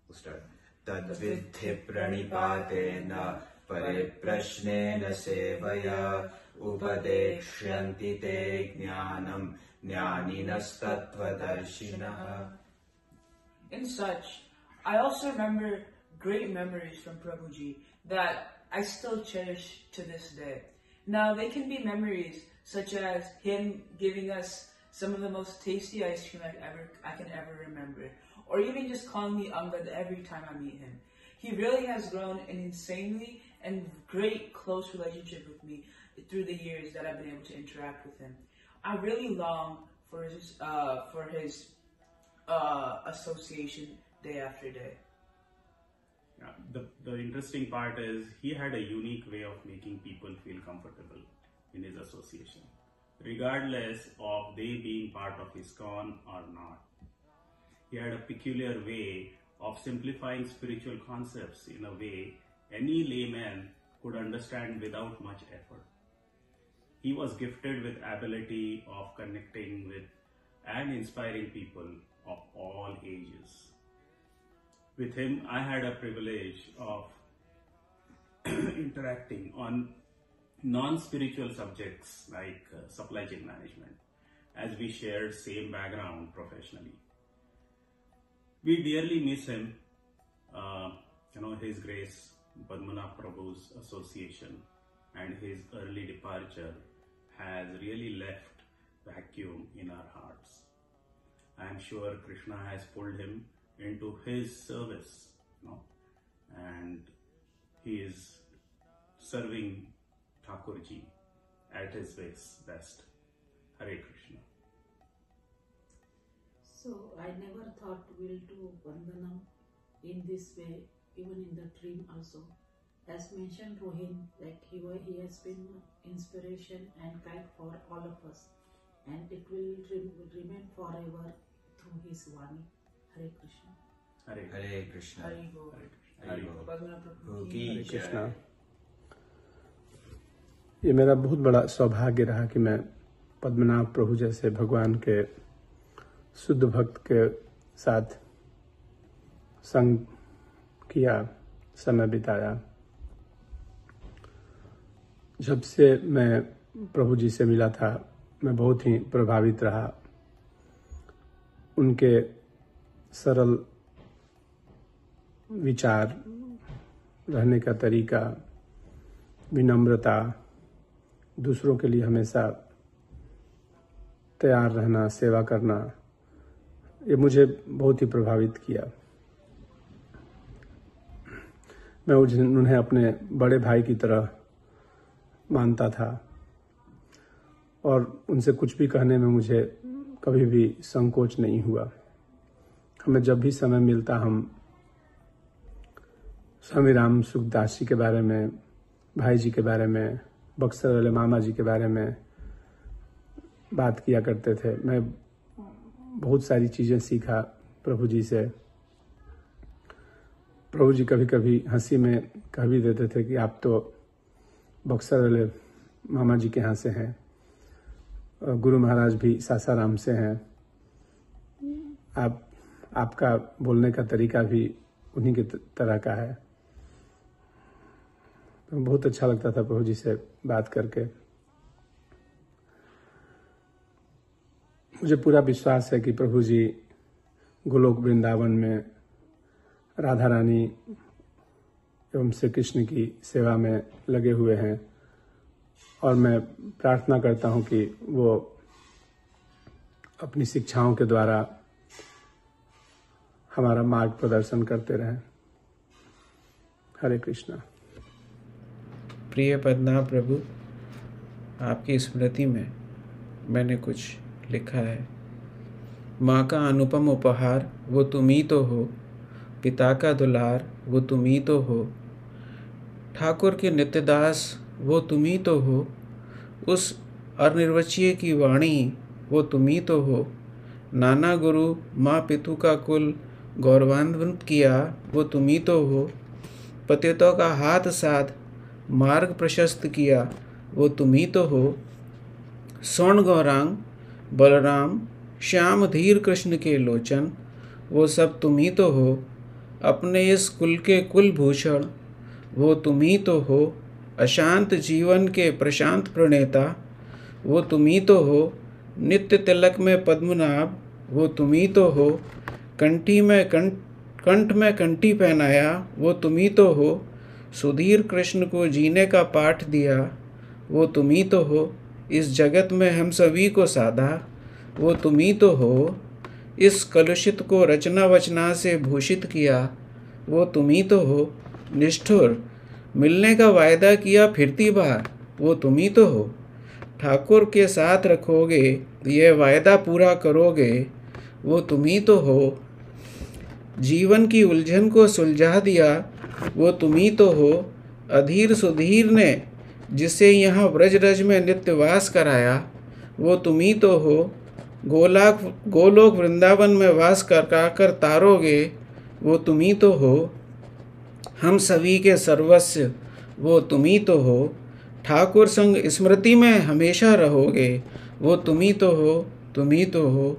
We'll start. Tadvidhi pranipatena pariprashnena sevaya upadekshyanti te jnanam jnaninastatvadarshinaha. In such, I also remember great memories from Prabhuji that I still cherish to this day. Now, they can be memories such as him giving us some of the most tasty ice cream I can ever remember, or even just calling me Angad every time I meet him. He really has grown an insanely and great close relationship with me through the years that I've been able to interact with him. I really long for his association day after day. Yeah, the interesting part is he had a unique way of making people feel comfortable in his association, regardless of they being part of ISKCON or not. He had a peculiar way of simplifying spiritual concepts in a way any layman could understand without much effort. He was gifted with ability of connecting with and inspiring people of all ages. With him, I had a privilege of interacting on non-spiritual subjects like supply chain management, as we shared same background professionally. We dearly miss him. His Grace Padmanabh Prabhu's association and his early departure has really left vacuum in our hearts. I am sure Krishna has pulled him into his service, and he is serving Thakurji at his best. Hare Krishna. So I never thought we'll do Vandanam in this way, even in the dream also. As mentioned Rohin, that he has been inspiration and guide for all of us, and it will remain forever through his Vani. Hare Krishna. Hare Krishna. Hare Go. Hare Go. Prabhu की की जय। कृष्णा। ये मेरा बहुत बड़ा सौभाग्य रहा कि मैं पद्मनाभ प्रभु जैसे भगवान के शुद्ध भक्त के साथ संग किया, समय बिताया। जब से मैं प्रभु जी से मिला था, मैं बहुत ही प्रभावित रहा। उनके सरल विचार, रहने का तरीका, विनम्रता, दूसरों के लिए हमेशा तैयार रहना, सेवा करना, ये मुझे बहुत ही प्रभावित किया। मैं उन्हें अपने बड़े भाई की तरह मानता था और उनसे कुछ भी कहने में मुझे कभी भी संकोच नहीं हुआ। हमें जब भी समय मिलता हम स्वामी राम सुखदास जी के बारे में, भाई जी के बारे में, बक्सर वाले मामा जी के बारे में बात किया करते थे। मैं बहुत सारी चीज़ें सीखा प्रभु जी से। प्रभु जी कभी कभी हंसी में कह भी देते थे कि आप तो बक्सर वाले मामा जी के यहाँ से हैं, गुरु महाराज भी सासाराम से हैं, आप आपका बोलने का तरीका भी उन्हीं के तरह का है। तो बहुत अच्छा लगता था प्रभु जी से बात करके। मुझे पूरा विश्वास है कि प्रभु जी गोलोक वृंदावन में राधा रानी एवं श्री कृष्ण की सेवा में लगे हुए हैं, और मैं प्रार्थना करता हूं कि वो अपनी शिक्षाओं के द्वारा हमारा मार्ग प्रदर्शन करते रहें। हरे कृष्णा। प्रिय पद्मनाभ प्रभु, आपकी स्मृति में मैंने कुछ लिखा है। माँ का अनुपम उपहार वो तुम ही तो हो, पिता का दुलार वो तुम ही तो हो, ठाकुर के नित्यदास वो तुम ही तो हो, उस अनिर्वचनीय की वाणी वो तुम ही तो हो, नाना गुरु माँ पितु का कुल गौरवान्वित किया वो तुम ही तो हो, पतितों का हाथ साथ मार्ग प्रशस्त किया वो तुम ही तो हो, स्वर्ण गौरांग बलराम श्याम धीर कृष्ण के लोचन वो सब तुम ही तो हो, अपने इस कुल के कुलभूषण वो तुम ही तो हो, अशांत जीवन के प्रशांत प्रणेता वो तुम ही तो हो, नित्य तिलक में पद्मनाभ वो तुम ही तो हो, कंठ में कंठी पहनाया वो तुम ही तो हो, सुधीर कृष्ण को जीने का पाठ दिया वो तुम ही तो हो, इस जगत में हम सभी को साधा वो तुम ही तो हो, इस कलुषित को रचना वचना से भूषित किया वो तुम ही तो हो, निष्ठुर मिलने का वायदा किया फिरती बार वो तुम ही तो हो, ठाकुर के साथ रखोगे ये वायदा पूरा करोगे वो तुम ही तो हो, जीवन की उलझन को सुलझा दिया वो तुम ही तो हो, अधीर सुधीर ने जिसे यहाँ ब्रजरज में नित्यवास कराया वो तुम ही तो हो, गोलोक वृंदावन में वास कर तारोगे वो तुम ही तो हो, हम सभी के सर्वस्व वो तुम ही तो हो, ठाकुर संग स्मृति में हमेशा रहोगे वो तुम ही तो हो, तुम ही तो हो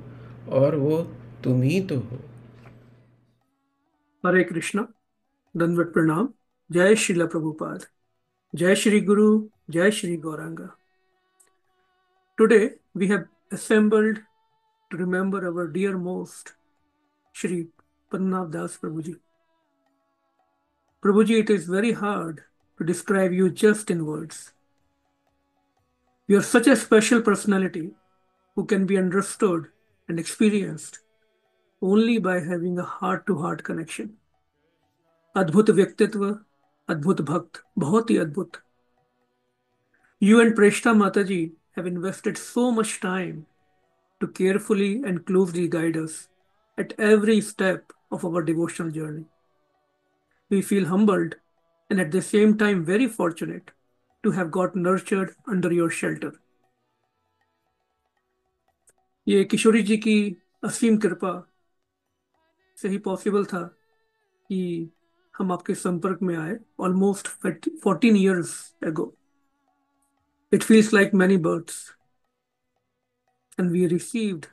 और वो तुम ही तो हो। हरे कृष्णा, दंडवत प्रणाम। जय श्रीला प्रभुपाद, जय श्री गुरु, जय Shri Gauranga. Today we have assembled to remember our dear most Shri Padmanabh Das Prabhuji. Prabhuji, it is very hard to describe you just in words. You are such a special personality who can be understood and experienced only by having a heart-to-heart connection. अद्भुत व्यक्तित्व, अद्भुत भक्त, बहुत ही अद्भुत। You and Preshta Mataji have invested so much time to carefully and closely guide us at every step of our devotional journey. We feel humbled and at the same time very fortunate to have got nurtured under your shelter. ये किशोरी जी की असीम कृपा से ही possible था कि हम आपके संपर्क में आए almost 14 years ago. It feels like many births. And we received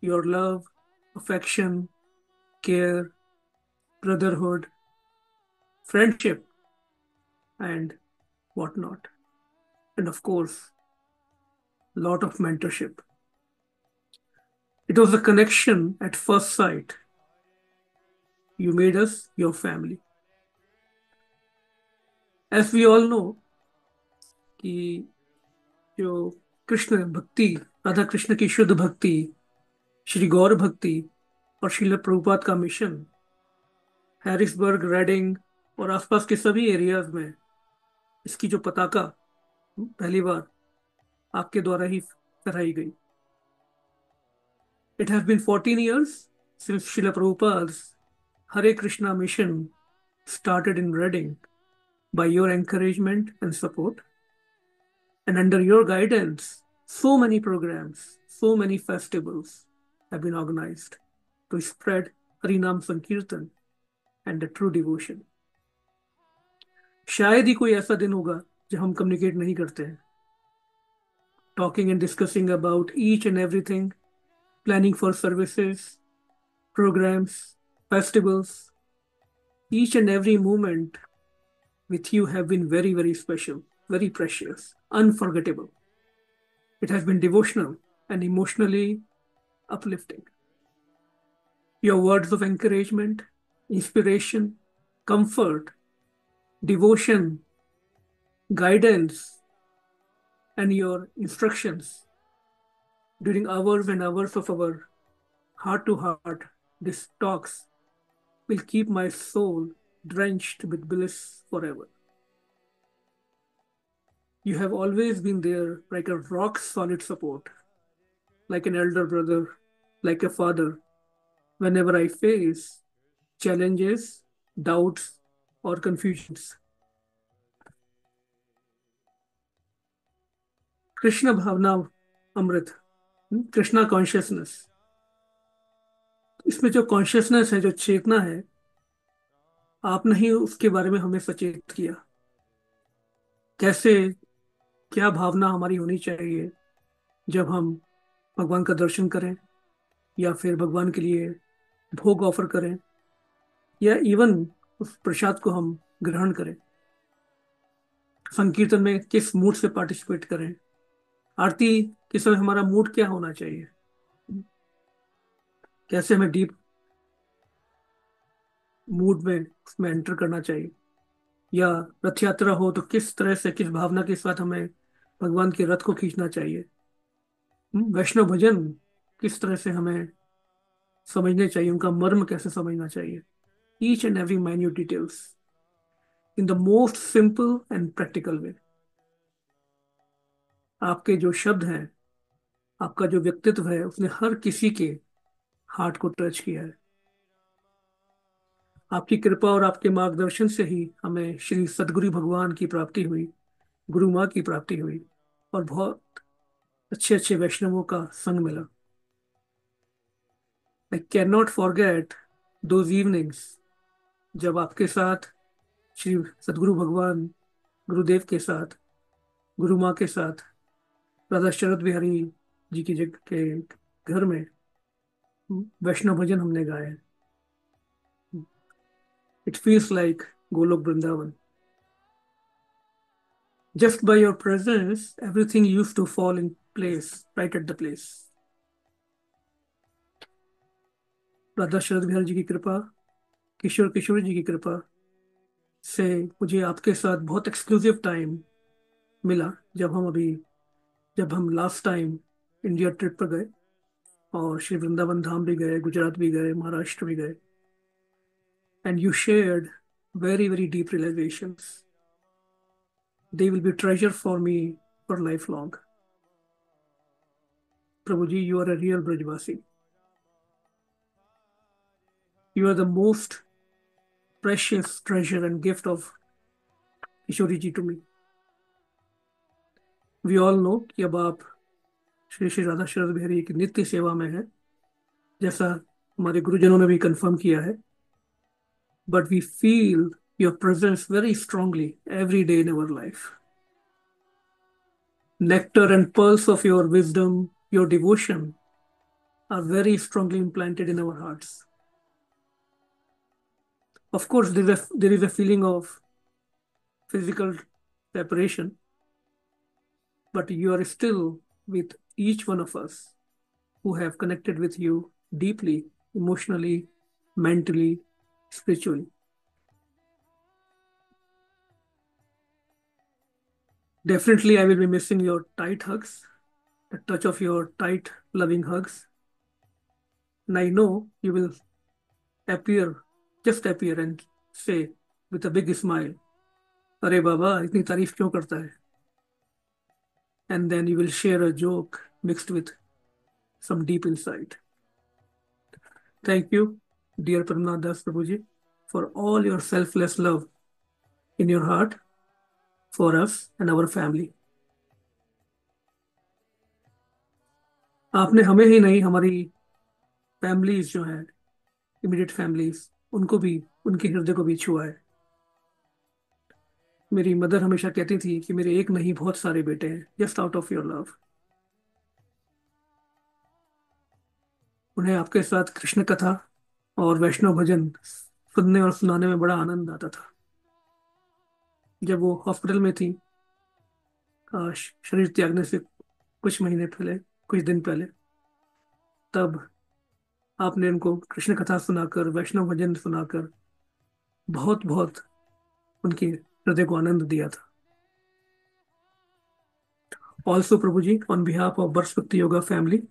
your love, affection, care, brotherhood, friendship, and whatnot. And of course, a lot of mentorship. It was a connection at first sight. You made us your family. As we all know, कि जो कृष्ण भक्ति, राधा कृष्ण की शुद्ध भक्ति, श्री गौर भक्ति और श्रील प्रभुपाद का mission Harrisburg, raiding और आसपास के सभी एरियाज में इसकी जो पताका पहली बार आपके द्वारा ही फहराई गई। It has been 14 years since Srila Prabhupada's Hare Krishna mission started in Reading by your encouragement and support. And under your guidance, so many programs, so many festivals have been organized to spread Harinam Sankirtan and the true devotion. शायद ही कोई ऐसा दिन होगा जब हम communicate नहीं करते हैं. Talking and discussing about each and everything, planning for services, programs, festivals, each and every moment with you have been very, very special, very precious, unforgettable. It has been devotional and emotionally uplifting. Your words of encouragement, inspiration, comfort, devotion, guidance, and your instructions during hours and hours of our heart-to-heart these talks will keep my soul drenched with bliss forever. You have always been there like a rock-solid support, like an elder brother, like a father, whenever I face challenges, doubts, or confusions. Krishna भावना अमृत, Krishna consciousness, इसमें जो consciousness है, जो चेतना है, आपने ही उसके बारे में हमें सचेत किया। कैसे, क्या भावना हमारी होनी चाहिए जब हम भगवान का दर्शन करें या फिर भगवान के लिए भोग ऑफर करें या इवन उस प्रसाद को हम ग्रहण करें। संकीर्तन में किस मूड से पार्टिसिपेट करें, आरती के समय हमारा मूड क्या होना चाहिए, कैसे हमें डीप मूड में उसमें एंटर करना चाहिए, या रथ यात्रा हो तो किस तरह से, किस भावना के साथ हमें भगवान के रथ को खींचना चाहिए, वैष्णव भजन किस तरह से हमें समझने चाहिए, उनका मर्म कैसे समझना चाहिए। Each and every minute details in the most simple and practical way. आपके जो शब्द हैं, आपका जो व्यक्तित्व है, उसने हर किसी के हार्ट को टच किया है। आपकी कृपा और आपके मार्गदर्शन से ही हमें श्री सद्गुरु भगवान की प्राप्ति हुई, गुरु माँ की प्राप्ति हुई और बहुत अच्छे अच्छे वैष्णवों का संग मिला। I cannot forget those evenings जब आपके साथ श्री सद्गुरु भगवान गुरुदेव के साथ, गुरु माँ के साथ, राधा शरद बिहारी जी की जगह के घर में वैष्णव भजन हमने गाए। It feels like Golok Vrindavan. Just by your presence, everything used to fall in place, right at the place. Radha शरद बिहारी जी की कृपा, किशोर किशोरी जी की कृपा से मुझे आपके साथ बहुत एक्सक्लूसिव टाइम मिला। जब हम लास्ट टाइम इंडिया ट्रिप पर गए और श्री वृंदावन धाम भी गए, गुजरात भी गए, महाराष्ट्र भी गए, and you shared very, very deep realizations. They will be treasure for me for lifelong. Prabhuji, you are a real Brajvasi. You are the most precious treasure and gift of Kishori ji to me. We all know कि अब आप श्री श्री राधा शरद बिहारी की नित्य सेवा में है, जैसा हमारे गुरुजनों ने भी कंफर्म किया है। But we feel your presence very strongly every day in our life. Nectar and pearls of your wisdom, your devotion are very strongly implanted in our hearts. Of course, there is a feeling of physical separation, but you are still with each one of us who have connected with you deeply, emotionally, mentally, spiritually. Definitely, I will be missing your tight hugs, the touch of your tight, loving hugs. And I know you will just appear and say with a big smile, "Arey Baba, itni तारीफ क्यों करता है?" And then you will share a joke mixed with some deep insight. Thank you, dear Padmanath Das Prabhuji, for all your selfless love in your heart for us and our family. आपने हमें ही नहीं, हमारी families जो हैं, immediate families, उनको भी, उनके हृदय को भी छुआ है। मेरी मदर हमेशा कहती थी कि मेरे एक नहीं बहुत सारे बेटे हैं, just out of your love. उन्हें आपके साथ कृष्ण कथा और वैष्णव भजन सुनने और सुनाने में बड़ा आनंद आता था। जब वो हॉस्पिटल में थी शरीर त्यागने से कुछ महीने पहले, कुछ दिन पहले, तब आपने उनको कृष्ण कथा सुनाकर, वैष्णव भजन सुनाकर बहुत बहुत उनके हृदय को आनंद दिया था। Also, Prabhuji, on behalf of Birth Shakti Yoga family,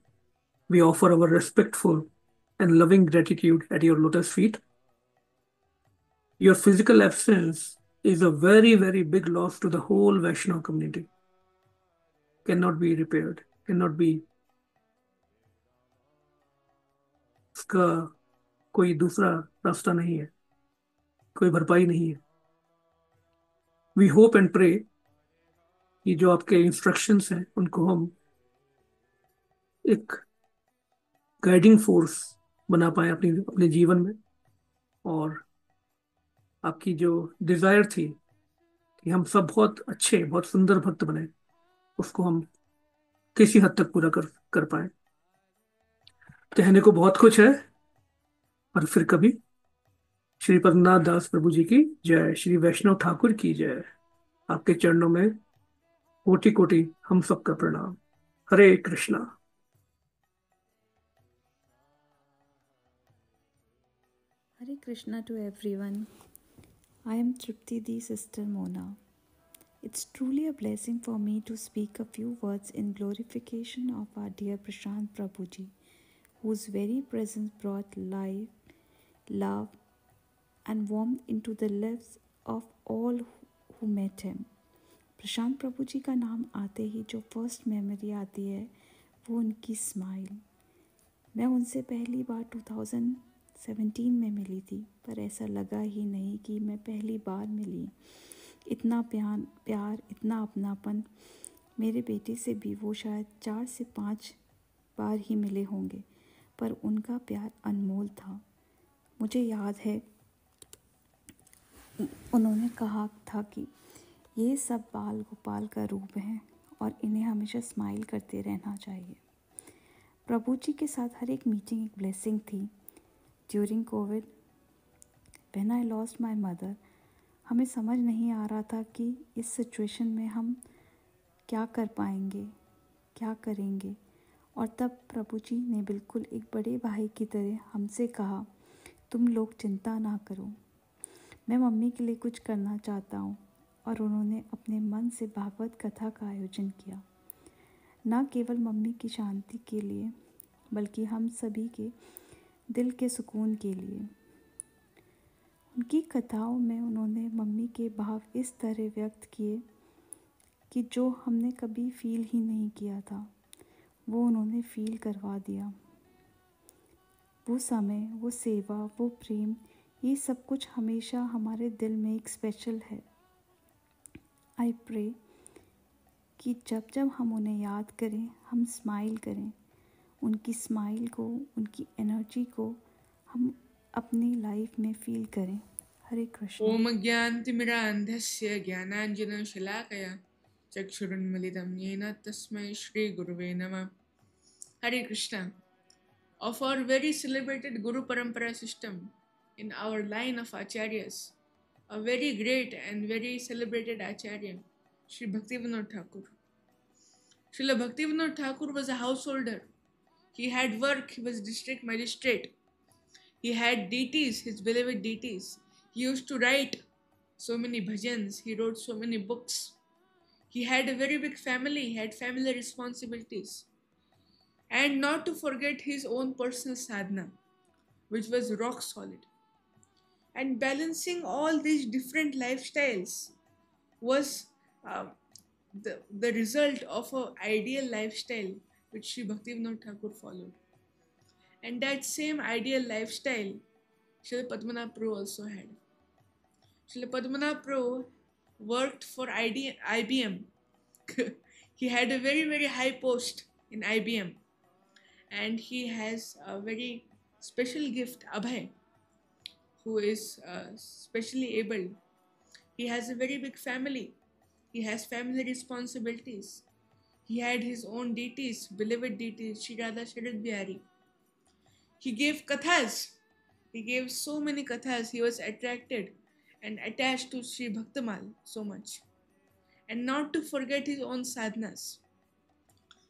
we offer our respectful and loving gratitude at your lotus feet. Your physical absence is a very, very big loss to the whole Vaishnava community. Cannot be repaired, cannot be, इसका कोई दूसरा रास्ता नहीं है, कोई भरपाई नहीं है। We hope and pray कि जो आपके इंस्ट्रक्शंस हैं उनको हम एक गाइडिंग फोर्स बना पाए अपने जीवन में, और आपकी जो डिजायर थी कि हम सब बहुत अच्छे, बहुत सुंदर भक्त बने, उसको हम किसी हद तक पूरा कर पाए। कहने को बहुत कुछ है, पर फिर कभी। श्री पद्मनाभ दास प्रभु जी की जय, श्री वैष्णव ठाकुर की जय। आपके चरणों में कोटि कोटि हम सबका प्रणाम। हरे Krishna. Hare Krishna to everyone. I am Tripti Di, Sister Mona. It's truly a blessing for me to speak a few words in glorification of our dear Prashant Prabhuji, whose very presence brought life, love, and warmth into the lives of all who met him. प्रशांत प्रभु जी का नाम आते ही जो first memory आती है वो उनकी smile. मैं उनसे पहली बार 2017 में मिली थी, पर ऐसा लगा ही नहीं कि मैं पहली बार मिली। इतना प्यार, इतना अपनापन। मेरे बेटे से भी वो शायद 4 से 5 बार ही मिले होंगे, पर उनका प्यार अनमोल था। मुझे याद है उन्होंने कहा था कि ये सब बाल गोपाल का रूप हैं और इन्हें हमेशा स्माइल करते रहना चाहिए। प्रभु जी के साथ हर एक मीटिंग एक ब्लेसिंग थी। During Covid when I lost my mother, हमें समझ नहीं आ रहा था कि इस सिचुएशन में हम क्या कर पाएंगे, क्या करेंगे। और तब प्रभु जी ने बिल्कुल एक बड़े भाई की तरह हमसे कहा, तुम लोग चिंता ना करो, मैं मम्मी के लिए कुछ करना चाहता हूँ। और उन्होंने अपने मन से भागवत कथा का आयोजन किया, न केवल मम्मी की शांति के लिए बल्कि हम सभी के दिल के सुकून के लिए। उनकी कथाओं में उन्होंने मम्मी के भाव इस तरह व्यक्त किए कि जो हमने कभी फील ही नहीं किया था, वो उन्होंने फील करवा दिया। वो समय, वो सेवा, वो प्रेम, ये सब कुछ हमेशा हमारे दिल में एक स्पेशल है। आई प्रे कि जब जब हम उन्हें याद करें, हम स्माइल करें। उनकी स्माइल को, उनकी एनर्जी को हम अपनी लाइफ में फील करें। हरे कृष्ण। ओम ज्ञानतिमिरान्धस्य ज्ञानाञ्जनशलाकया चक्षुरुन्मीलितं येन तस्मै श्री गुरुवे नमः। Hare Krishna. Of our very celebrated Guru Parampara system in our line of acharyas, a very great and very celebrated acharya, Sri Bhaktivinoda Thakur. Srila Bhaktivinoda Thakur was a householder. He had work, he was district magistrate. He had deities, his beloved deities. He used to write so many bhajans, he wrote so many books. He had a very big family, he had family responsibilities. And not to forget his own personal sadhana, which was rock solid. And balancing all these different lifestyles was the result of an ideal lifestyle which Sri Bhaktivinoda Thakur followed. And that same ideal lifestyle Srila Padmanabh Prabhu also had. Srila Padmanabh Prabhu worked for IBM. He had a very, very high post in IBM. And he has a very special gift, Abhay, who is specially able. He has a very big family. He has family responsibilities. He had his own deities, beloved deities, Shri Radha Sharad Bihari. He gave kathas He gave so many kathas. He was attracted and attached to Sri Bhaktamal so much. And not to forget his own sadhanas.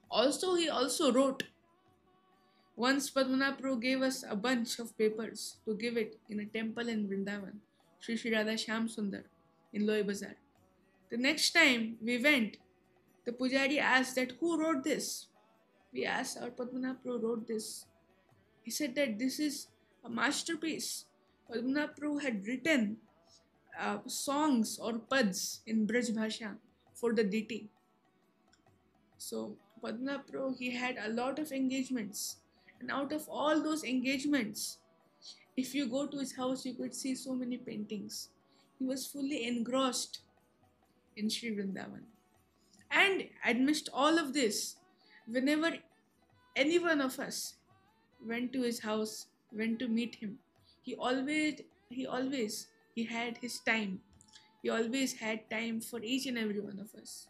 Also, he also wrote. Once Padmanabh Prabhu gave us a bunch of papers to give it in a temple in Vrindavan, Sri Sri Radha Shyam Sundar in Loi Bazar. The next time we went, the pujari asked that who wrote this? We asked our Padmanabh Prabhu wrote this. He said that this is a masterpiece. Padmanabh Prabhu had written songs or pads in Braj Bhasha for the deity. So Padmanabh Prabhu, he had a lot of engagements. And out of all those engagements, if you go to his house, you could see so many paintings. He was fully engrossed in Sri Vrindavan. And amidst all of this, whenever any one of us went to his house, went to meet him, he had his time. He always had time for each and every one of us.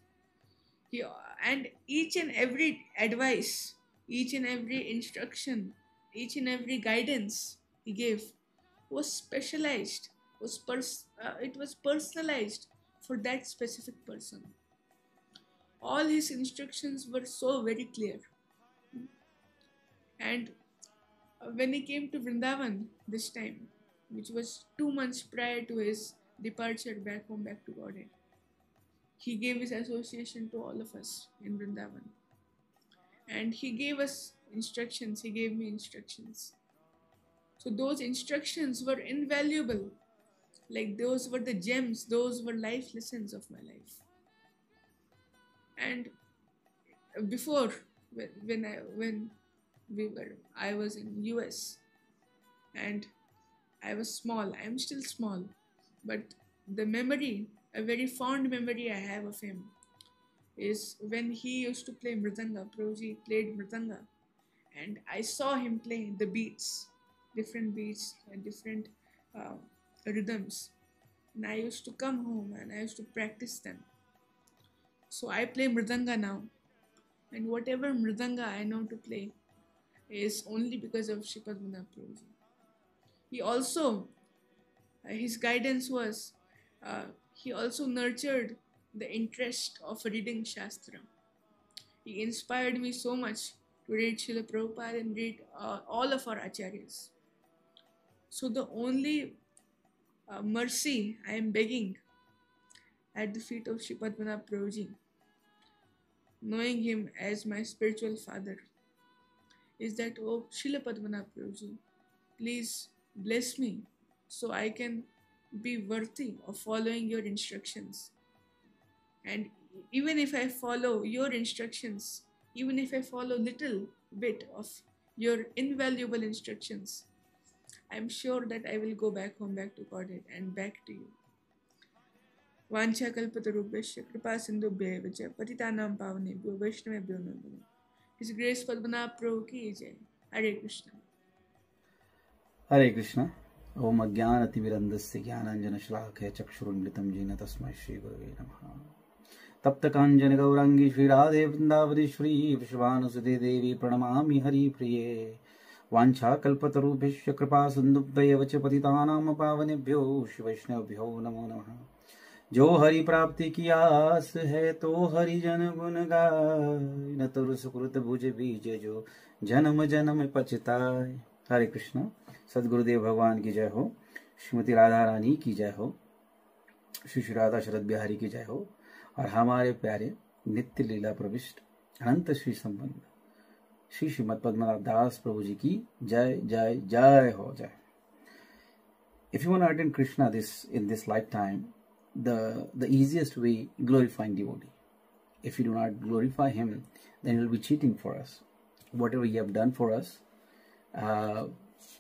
And each and every advice, each and every instruction, each and every guidance he gave was specialized, it was personalized for that specific person. All his instructions were so very clear. And when he came to Vrindavan this time, which was 2 months prior to his departure back home, back to Godhead, he gave his association to all of us in Vrindavan. And he gave us instructions, he gave me instructions. So those instructions were invaluable. Like those were the gems, those were life lessons of my life. And before, I was in US and I was small, I am still small, but the memory, a very fond memory I have of him is when he used to play mridanga. Prabhuji played mridanga and I saw him playing the beats, different beats and different rhythms. And I used to come home and I used to practice them. So I play mridanga now, and whatever mridanga I know to play is only because of Sri Padmanabh Prabhuji. He also, his guidance was, he also nurtured the interest of reading Shastra. He inspired me so much to read Srila Prabhupada and read all of our acharyas. So the only mercy I am begging at the feet of Sri Padmanabh Prabhuji, knowing him as my spiritual father, is that, oh Srila Padmanabh Prabhuji, please bless me so I can be worthy of following your instructions. And even if I follow your instructions, even if I follow little bit of your invaluable instructions, I'm sure that I will go back home, back to Godhead and back to you. Vancha kalpatarubhyasya kripa sindhubhya vacha patitanam pavanebhyo vaishnavebhyo namo. His Grace Padmanabh Prabhu ki jai. Hare Krishna. Hare Krishna. Om Ajnanatimirandasya Jnananjanashlakaya Chakshurunmritam Jena Tasmai Shri Gurave Namaha. Tapta Kanjana Gaurangi Shri Radhe Vrindavadeshwari Vishwanasute Devi Pranamami Hari Priye. Vancha kalpatarubhyasya kripa sindhubhya vacha patitanam pavanebhyo vaishnavebhyo namo namaha. जो हरि प्राप्ति की आस है तो हरि जन गुण गाय, न तुर सुकृत भुज बीज जो जन्म जन्म पछताए. हरे कृष्ण. सदगुरुदेव भगवान की जय हो. श्रीमती राधा रानी की जय हो. श्री श्री राधा शरद बिहारी की जय हो. और हमारे प्यारे नित्य लीला प्रविष्ट अनंत श्री संबंध श्री श्रीमद पद्मनाभ दास प्रभु जी की जय जय जय हो जय. If you want to attend Krishna in this lifetime, the easiest way, glorifying devotee. If you do not glorify him, then he will be cheating for us. Whatever he have done for us,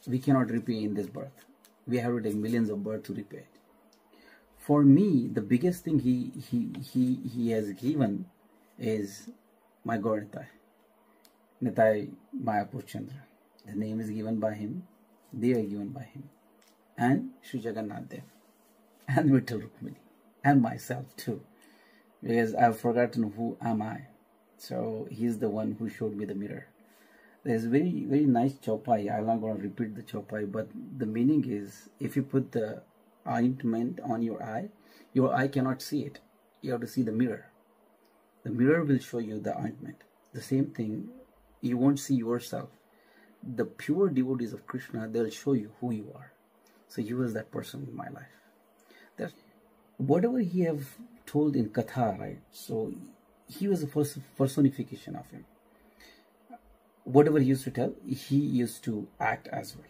we cannot repay in this birth. We have to take millions of births to repay it. For me, the biggest thing he has given is my God Nitai. Nitai Mayapur Chandra. The name is given by him. They are given by him. And Sri Jagannath Dev. And Vittal Rukmini. And myself too. Because I've forgotten who am I. So he's the one who showed me the mirror. There's very nice chaupai. I'm not going to repeat the chaupai, but the meaning is if you put the ointment on your eye cannot see it. You have to see the mirror. The mirror will show you the ointment. The same thing, you won't see yourself. The pure devotees of Krishna, they'll show you who you are. So he was that person in my life. That whatever he have told in Katha, right? So he was a personification of him. Whatever he used to tell, he used to act as well.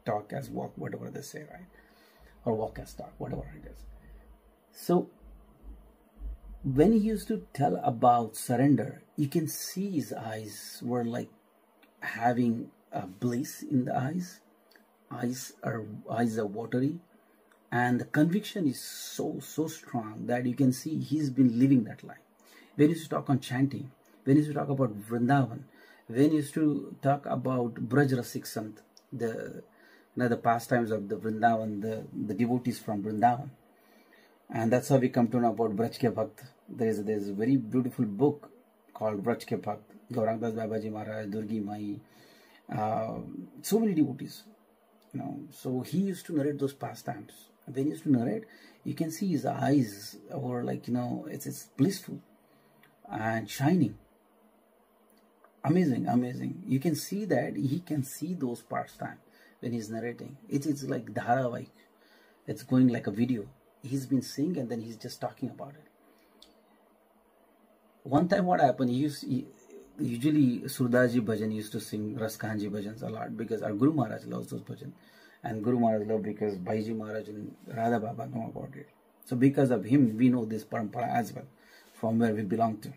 Talk as walk, whatever they say, right? Or walk as talk, whatever it is. So when he used to tell about surrender, you can see his eyes were like having a bliss in the eyes. Eyes are watery, and the conviction is so strong that you can see he's been living that life. When he used to talk on chanting, when he used to talk about Vrindavan, when he used to talk about Braj Rasik Sant, the pastimes of the Vrindavan, the devotees from Vrindavan. And that's how we come to know about Braj Ke Bhakt. There's a very beautiful book called Braj Ke Bhakt. Gaurang Das Babaji Maharaj, Durgi Mai, so many devotees. So he used to narrate those pastimes. When he used to narrate, you can see his eyes were like, it's blissful and shining. Amazing. You can see that he can see those pastimes when he's narrating. It's like Dharavahik. It's going like a video. He's been seeing and then he's just talking about it. One time what happened, usually Surdaji Bhajan used to sing Raskhanji Bhajans a lot because our Guru Maharaj loves those bhajans. And Guru Maharaj loved because Bhaiji Maharaj and Radha Baba know about it. So because of him, we know this parampara as well, from where we belong to.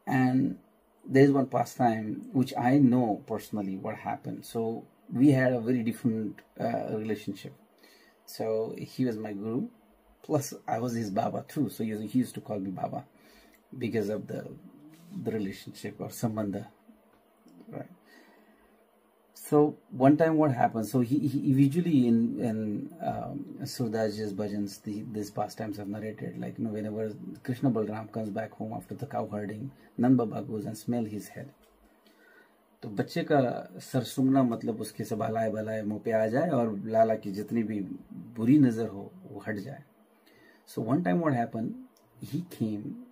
And there is one pastime which I know personally what happened. So we had a very different relationship. So he was my guru, plus I was his Baba too. So he used to call me Baba because of the relationship or sambandha, right? So one time what happened, so he usually in Surdaji's bhajans, these pastimes have narrated, like, whenever Krishna Balram comes back home after the cow herding, Nand Baba goes and smell his head. तो बच्चे का sir सूंघना मतलब उसके सब हलाए मुंह पे आ जाए और लाला की जितनी भी बुरी नजर हो वो हट जाए. So one time what happened, he came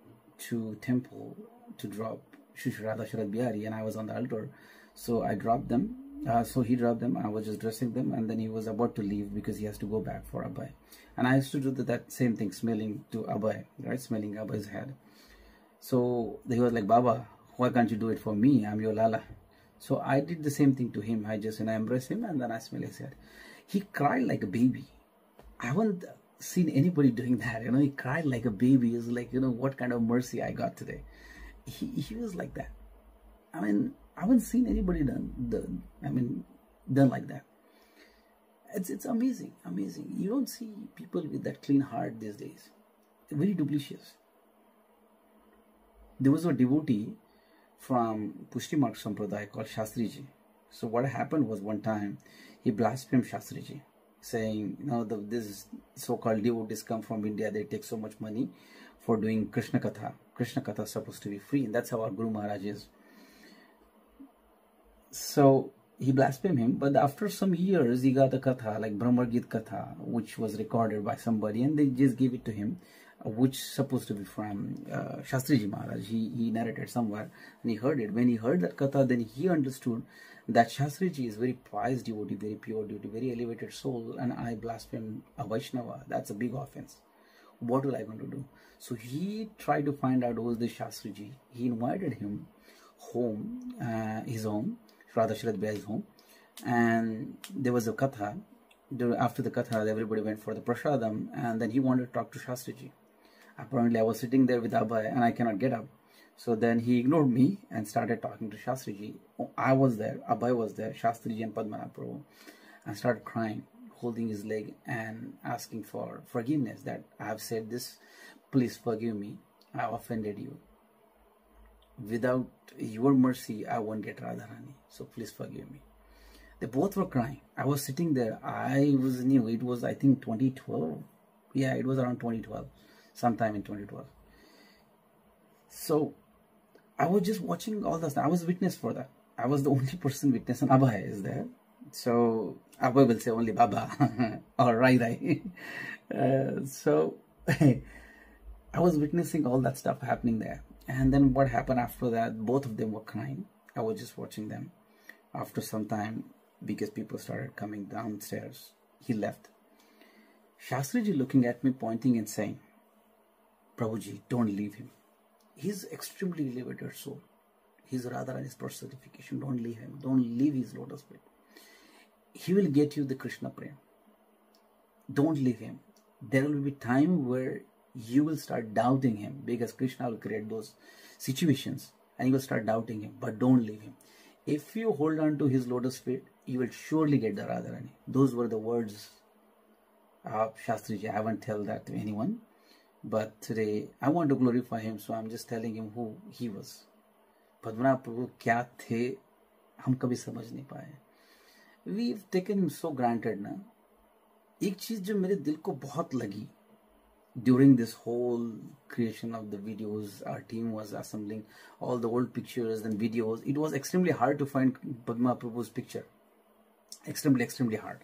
to temple to drop Shri Radha Sharad Bihari and I was on the altar, so I dropped them. So he dropped them, I was just dressing them, and then he was about to leave because he has to go back for Abhay. And I used to do that same thing, smelling to Abhay, right? Smelling Abhay's head. So he was like, Baba, why can't you do it for me? I'm your Lala. So I did the same thing to him. I just, I embrace him and then I smell his head. He cried like a baby. I haven't seen anybody doing that. He cried like a baby. It's like, what kind of mercy I got today. He was like that. I mean, I haven't seen anybody done like that. It's amazing. You don't see people with that clean heart these days. Very duplicious. There was a devotee from Pushti Marg Sampradaya called Shastriji. So what happened was one time he blasphemed Shastriji, saying, this so-called devotees come from India, they take so much money for doing Krishna Katha. Krishna Katha is supposed to be free, and that's how our Guru Maharaj is. So he blasphemed him, but after some years he got a Katha, like Brahmar Git Katha, which was recorded by somebody, and they just gave it to him, which is supposed to be from Shastriji Maharaj. He narrated somewhere, and he heard it. When he heard that Katha, then he understood that Shastriji is very pious devotee, very pure devotee, very elevated soul, and I blaspheme a Vaishnava. That's a big offense. What will I going to do? So he tried to find out who was this Shastriji. He invited him home, his home, Radha Sharad Bihari's home, and there was a Katha. After the Katha, everybody went for the prasadam, and then he wanted to talk to Shastriji. Apparently, I was sitting there with Abhay and I cannot get up. So then he ignored me and started talking to Shastriji. I was there, Abhay was there, Shastriji and Padmanabh Prabhu, and started crying, holding his leg and asking for forgiveness, that I have said this, please forgive me, I offended you. Without your mercy, I won't get Radharani, so please forgive me. They both were crying. I was sitting there. I was new. It was, I think, 2012. Yeah, it was around 2012, sometime in 2012. So I was just watching all this. I was witness for that. I was the only person witness, and Abhay is there. So Abhay will say only Baba or Rai. So I was witnessing all that stuff happening there. And then what happened after that, both of them were crying. I was just watching them. After some time, because people started coming downstairs, he left. Shastriji looking at me, pointing and saying, Prabhuji, don't leave him. He's extremely elevated soul. He's Radharani's personification. Don't leave him. Don't leave his lotus feet. He will get you the Krishna Prem. Don't leave him. There will be time where you will start doubting him, because Krishna will create those situations and you will start doubting him. But don't leave him. If you hold on to his lotus feet, you will surely get the Radharani. Those were the words of Shastriji. I haven't told that to anyone. But today, I want to glorify him, so I'm just telling him who he was. Padmanabh Prabhu क्या थे, हम कभी समझ नहीं पाए. We've taken him so granted ना. एक चीज जो मेरे दिल को बहुत लगी during this whole creation of the videos, our team was assembling all the old pictures and videos. It was extremely hard to find Padmanabh Prabhu's picture. Extremely hard.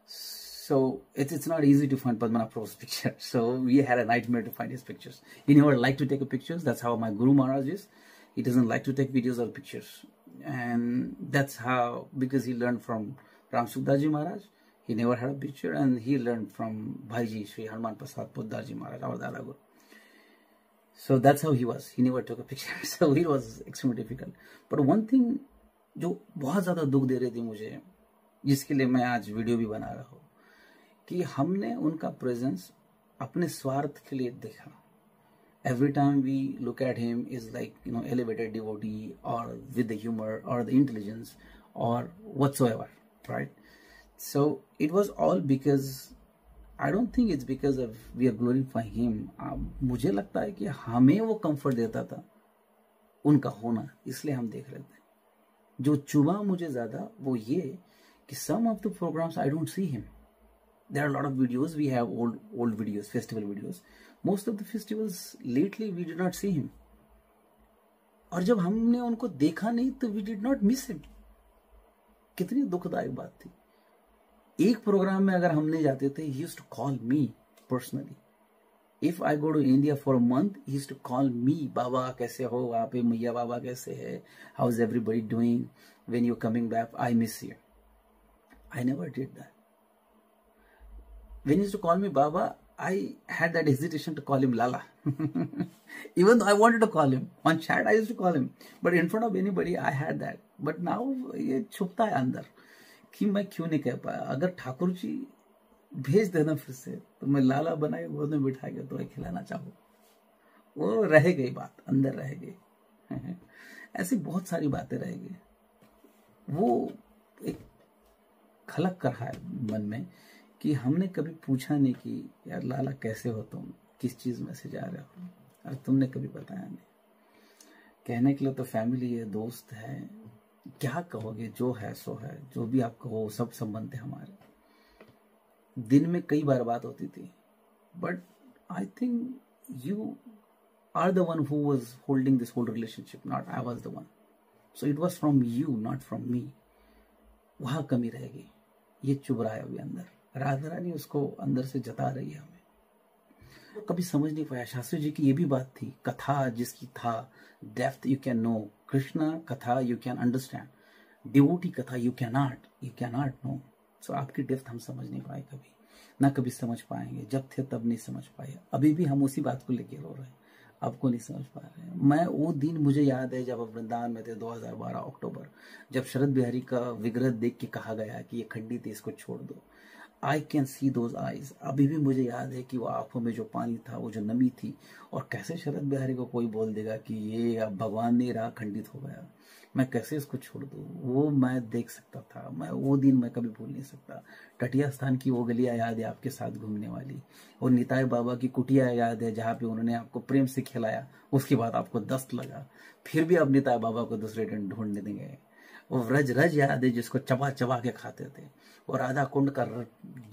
So it's not easy to find Padmanabh Prabhu's picture. So we had a nightmare to find his pictures. He never liked to take pictures. That's how my Guru Maharaj is. He doesn't like to take videos or pictures. And that's how, because he learned from Ram Sukdaji Maharaj, he never had a picture, and he learned from Bhaiji Sri Hanuman Prasad Poddarji Maharaj, our Dada Guru. So that's how he was. He never took a picture. So it was extremely difficult. But one thing जो बहुत ज़्यादा दुख दे रही थी मुझे, जिसके लिए मैं आज वीडियो भी बना रहा हूँ, कि हमने उनका प्रेजेंस अपने स्वार्थ के लिए देखा. Every time we look at him is like, elevated devotee, or with the humor or the intelligence or whatsoever, right? So it was all because, I don't think it's because of we are glorifying him. मुझे लगता है कि हमें वो comfort देता था उनका होना, इसलिए हम देख रहे थे. जो चुभा मुझे ज़्यादा वो ये कि some of the programs I don't see him. There are a lot of videos. We have old videos, festival videos. Most of the festivals lately we did not see him. और जब हमने उनको देखा नहीं तो we did not miss him. कितनी दुखदायक बात थी. एक प्रोग्राम में अगर हम नहीं जाते थे, he used to call me personally. If I go to India for a month, he used to call me, Baba कैसे हो, वहाँ पे मैया बाबा कैसे है, how's everybody doing, when you're coming back, I miss you. I never did that. When he used to call me Baba, I had that hesitation to call him Lala. Even though I wanted to call him. On chat, I used to call him. But in front of anybody, I had that. But now, ये छुपता है अंदर कि मैं क्यों नहीं कह पाया. अगर ठाकुर जी भेज देना फिर से, तो मैं लाला बना के गोद में बिठा के तो खिलाना चाहूँ. वो रह गई बात, अंदर रह गई. ऐसी बहुत सारी बातें रह गई. वो एक खलक कर रहा है मन में कि हमने कभी पूछा नहीं कि यार लाला कैसे हो तुम, किस चीज़ में से जा रहे हो, और तुमने कभी बताया नहीं. कहने के लिए तो फैमिली है, दोस्त है, क्या कहोगे, जो है सो है, जो भी आप कहो, सब संबंध है हमारे. दिन में कई बार बात होती थी, but I think you are the one who was holding this whole relationship, not I was the one. So it was from you, not from me. वहाँ कमी रह गई. ये चुभ रहा है अभी अंदर. राधा रानी उसको अंदर से जता रही है हमें. तो कभी समझ नहीं पाया. शास्त्री जी की ये भी बात थी, कथा जिसकी था, depth you can know, Krishna कथा यू कैन अंडरस्टैंड, डिवोटी कथा you can not know. So आपकी डेप्थ हम समझ नहीं पाए कभी, ना कभी समझ पाएंगे. जब थे तब नहीं समझ पाए. अभी भी हम उसी बात को लेके रो रहे हैं, आपको नहीं समझ पा रहे हैं. मैं वो दिन मुझे याद है जब वृंदावन में थे 2012 अक्टूबर, जब शरद बिहारी का विग्रह देख के कहा गया कि ये खंडित है, इसको छोड़ दो. I can see those eyes. अभी भी मुझे याद है कि वो आंखों में जो पानी था, वो जो नमी थी, और कैसे शरद बिहारी को कोई बोल देगा कि ये अब भगवान नहीं रहा, खंडित हो गया, मैं कैसे इसको छोड़ दूँ. वो मैं देख सकता था. मैं वो दिन मैं कभी भूल नहीं सकता. टटिया स्थान की वो गलियाँ याद है आपके साथ घूमने वाली, और निताई बाबा की कुटिया याद है जहाँ पे उन्होंने आपको प्रेम से खिलाया. उसके बाद आपको दस्त लगा, फिर भी आप निताई बाबा को दूसरे दिन ढूंढने देंगे. वो रज याद है जिसको चबा चबा के खाते थे. वो राधा कुंड का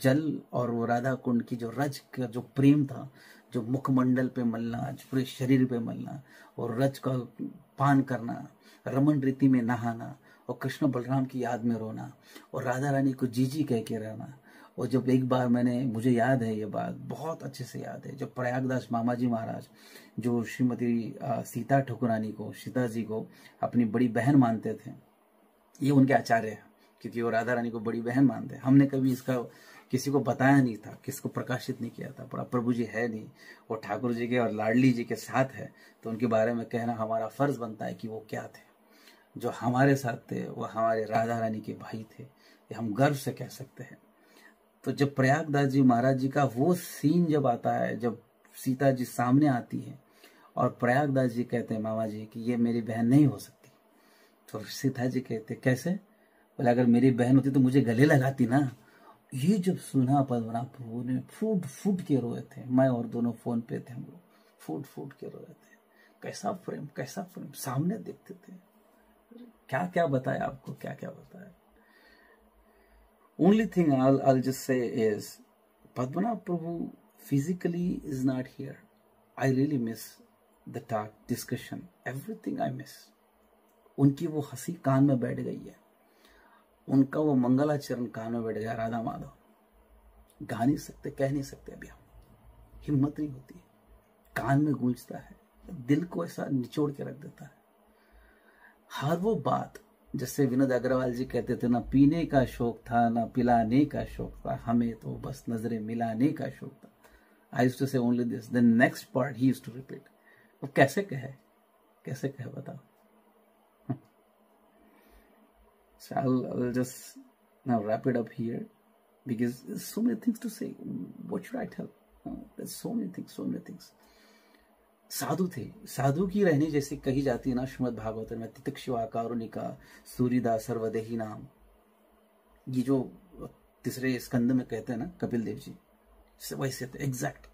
जल और वो राधा कुंड की जो रज का जो प्रेम था, जो मुखमंडल पे मलना, जो पूरे शरीर पे मलना, और रज का पान करना, रमन रीति में नहाना, और कृष्ण बलराम की याद में रोना, और राधा रानी को जीजी कह के रहना। और जब एक बार मुझे याद है, ये बात बहुत अच्छे से याद है, जब प्रयागदास मामा जी महाराज जो श्रीमती सीता ठकुरानी को, सीता जी को अपनी बड़ी बहन मानते थे, ये उनके आचार्य हैं, क्योंकि वो राधा रानी को बड़ी बहन मानते हैं। हमने कभी इसका किसी को बताया नहीं था, किसको प्रकाशित नहीं किया था, पर प्रभु जी है नहीं, वो ठाकुर जी के और लाडली जी के साथ है, तो उनके बारे में कहना हमारा फर्ज बनता है कि वो क्या थे। जो हमारे साथ थे वो हमारे राधा रानी के भाई थे, ये हम गर्व से कह सकते हैं। तो जब प्रयागदास जी महाराज जी का वो सीन जब आता है, जब सीता जी सामने आती है और प्रयागदास जी कहते हैं मामा जी कि ये मेरी बहन नहीं हो सकती, तो सीता जी कहते कैसे? बोले अगर मेरी बहन होती तो मुझे गले लगाती ना। ये जब सुना पद्मनाभ प्रभु ने फूट फूट के रोए थे, मैं और दोनों फोन पे थे, हम लोग फूट फूट के रोए थे। कैसा फ्रेम, कैसा फ्रेम, सामने देखते थे, क्या क्या बताया आपको, क्या क्या बताया। Only thing I'll just say is Padmanabh Prabhu physically is not here. I really miss the talk, discussion, everything I miss. उनकी वो हंसी कान में बैठ गई है, उनका वो मंगलाचरण कान में बैठ गया। राधा माधव गा नहीं सकते, कह नहीं सकते, अभी हम हिम्मत नहीं होती, कान में गूंजता है, दिल को ऐसा निचोड़ के रख देता है। हर वो बात, जैसे विनोद अग्रवाल जी कहते थे, ना पीने का शौक था ना पिलाने का शौक था, हमें तो बस नजरें मिलाने का शौक था। I used to say only this, the next part he used to repeat. वो कैसे कहे, कैसे कहे बताओ। So I'll just now wrap it up here because there's so many things to say. What should I tell? There's so many things. साधु थे, साधु की रहनी जैसी कही जाती है ना श्रीमद् भागवत में, तितिक्षुआ कारुणिका सूरिदा सर्वदेही नाम, ये जो तीसरे स्कंद में कहते हैं ना कपिल देव जी, वैसे थे एग्जैक्ट।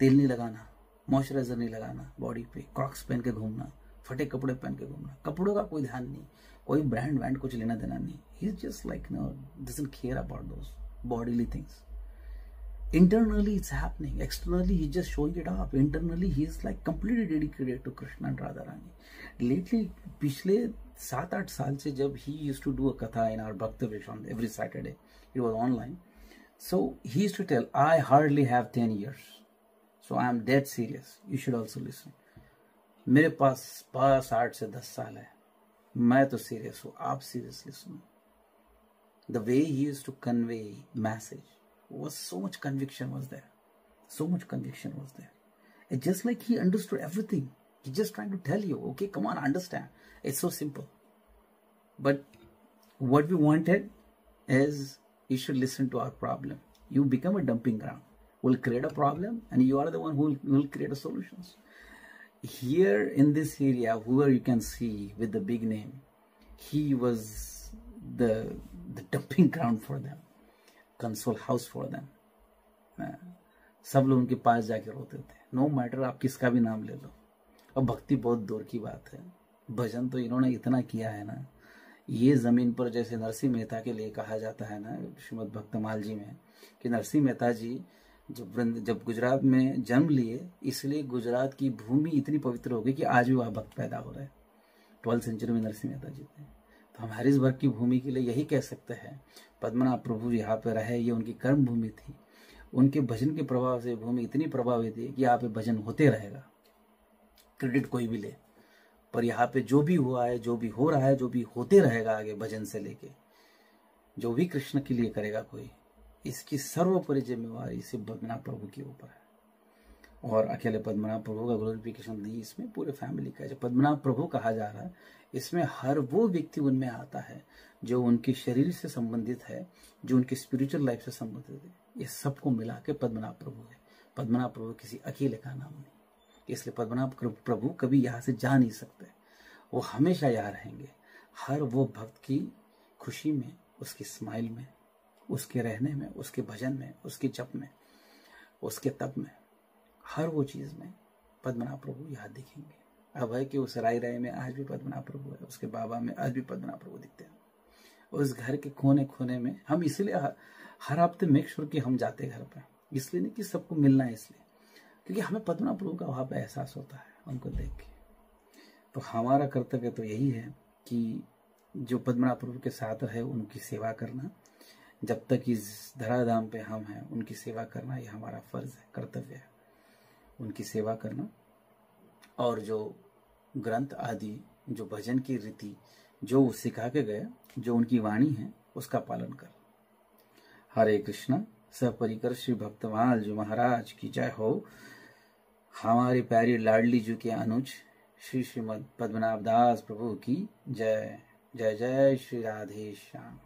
तेल नहीं लगाना, मॉइस्चराइजर नहीं लगाना बॉडी पे, क्रॉक्स पहन के घूमना, फटे कपड़े पहन के घूमना, कपड़ों का कोई ध्यान नहीं, कोई ब्रांड वैंड कुछ लेना देना नहीं। He is just like doesn't care about those bodily things. Internally it's happening, externally he's just showing it off. Internally he is like completely dedicated to Krishna and Radha Rani. Lately पिछले 7-8 साल से जब he used to do a katha in our Bhakta Vish on every Saturday, it was online, so he used to tell, I hardly have 10 years, so I am dead serious, you should also listen. मेरे पास 8 से 10 साल है, मैं तो serious हूँ, आप seriously सुनो। The way he used to convey message was so much conviction was there. It's just like he understood everything. He's just trying to tell you, okay, come on, understand. It's so simple. But what we wanted is you should listen to our problem. You become a dumping ground. We'll create a problem and you are the one who will create a solutions. Here in this area, whoever you can see with the big name, he was the dumping ground for them. Console house for them. सब लोग उनके पास जाके रोते थे, no matter आप किसका भी नाम ले लो। और भक्ति बहुत दूर की बात है, भजन तो इन्होंने इतना किया है ना, ये जमीन पर जैसे नरसिंह मेहता के लिए कहा जाता है ना श्रीमद् भक्तमाल जी में, कि नरसिंह मेहता जी जब गुजरात में जन्म लिए, इसलिए गुजरात की भूमि इतनी पवित्र हो गई कि आज भी वहाँ भक्त पैदा हो रहे हैं। 12वीं सेंचुरी में नरसिंह मेहता जी थे। तो हम हरिशभर की भूमि के लिए यही कह सकते हैं, पद्मनाभ प्रभु यहाँ पे रहे, ये उनकी कर्म भूमि थी। उनके भजन के प्रभाव से भूमि इतनी प्रभावित है कि यहाँ पे भजन होते रहेगा, क्रेडिट कोई भी ले, पर यहाँ पे जो भी हुआ है, जो भी हो रहा है, जो भी होते रहेगा आगे भजन से लेके, जो भी कृष्ण के लिए करेगा कोई, इसकी सर्वोपरि जिम्मेवारी सिर्फ पद्मनाभ प्रभु के ऊपर है। और अकेले पद्मनाभ प्रभु का ग्लोरिफिकेशन नहीं, इसमें पूरे फैमिली का। जब पद्मनाभ प्रभु कहा जा रहा है, इसमें हर वो व्यक्ति उनमें आता है जो उनके शरीर से संबंधित है, जो उनकी स्पिरिचुअल लाइफ से संबंधित है। ये सबको मिला के पद्मनाभ प्रभु है। पद्मनाभ प्रभु किसी अकेले का नाम नहीं, इसलिए पद्मनाभ प्रभु कभी यहाँ से जा नहीं सकते, वो हमेशा यहाँ रहेंगे। हर वो भक्त की खुशी में, उसकी स्माइल में, उसके रहने में, उसके भजन में, उसके जप में, उसके तप में, हर वो चीज में पद्मनाभ प्रभु यहाँ दिखेंगे। अब है कि उस राय में आज भी पद्मनाभ प्रभु है, उसके बाबा में आज भी पद्मनाभ प्रभु दिखते हैं। उस घर के कोने कोने में हम इसलिए हर हफ्ते मेक श्योर कि हम जाते घर पे, इसलिए नहीं कि सबको मिलना है, इसलिए क्योंकि हमें पद्मनाभ प्रभु का वहाँ पे एहसास होता है उनको देख के। तो हमारा कर्तव्य तो यही है कि जो पद्मनाभ प्रभु के साथ है उनकी सेवा करना, जब तक इस धराधाम पे हम हैं उनकी सेवा करना, ये हमारा फर्ज है, कर्तव्य है, उनकी सेवा करना। और जो ग्रंथ आदि, जो भजन की रीति जो वो सिखा के गए, जो उनकी वाणी है, उसका पालन कर। हरे कृष्णा। सपरिकर श्री भक्तमाल जी महाराज की जय हो। हमारे प्यारी लाडली जी के अनुज श्री श्रीमद पद्मनाभ दास प्रभु की जय। जय जय श्री राधे श्याम।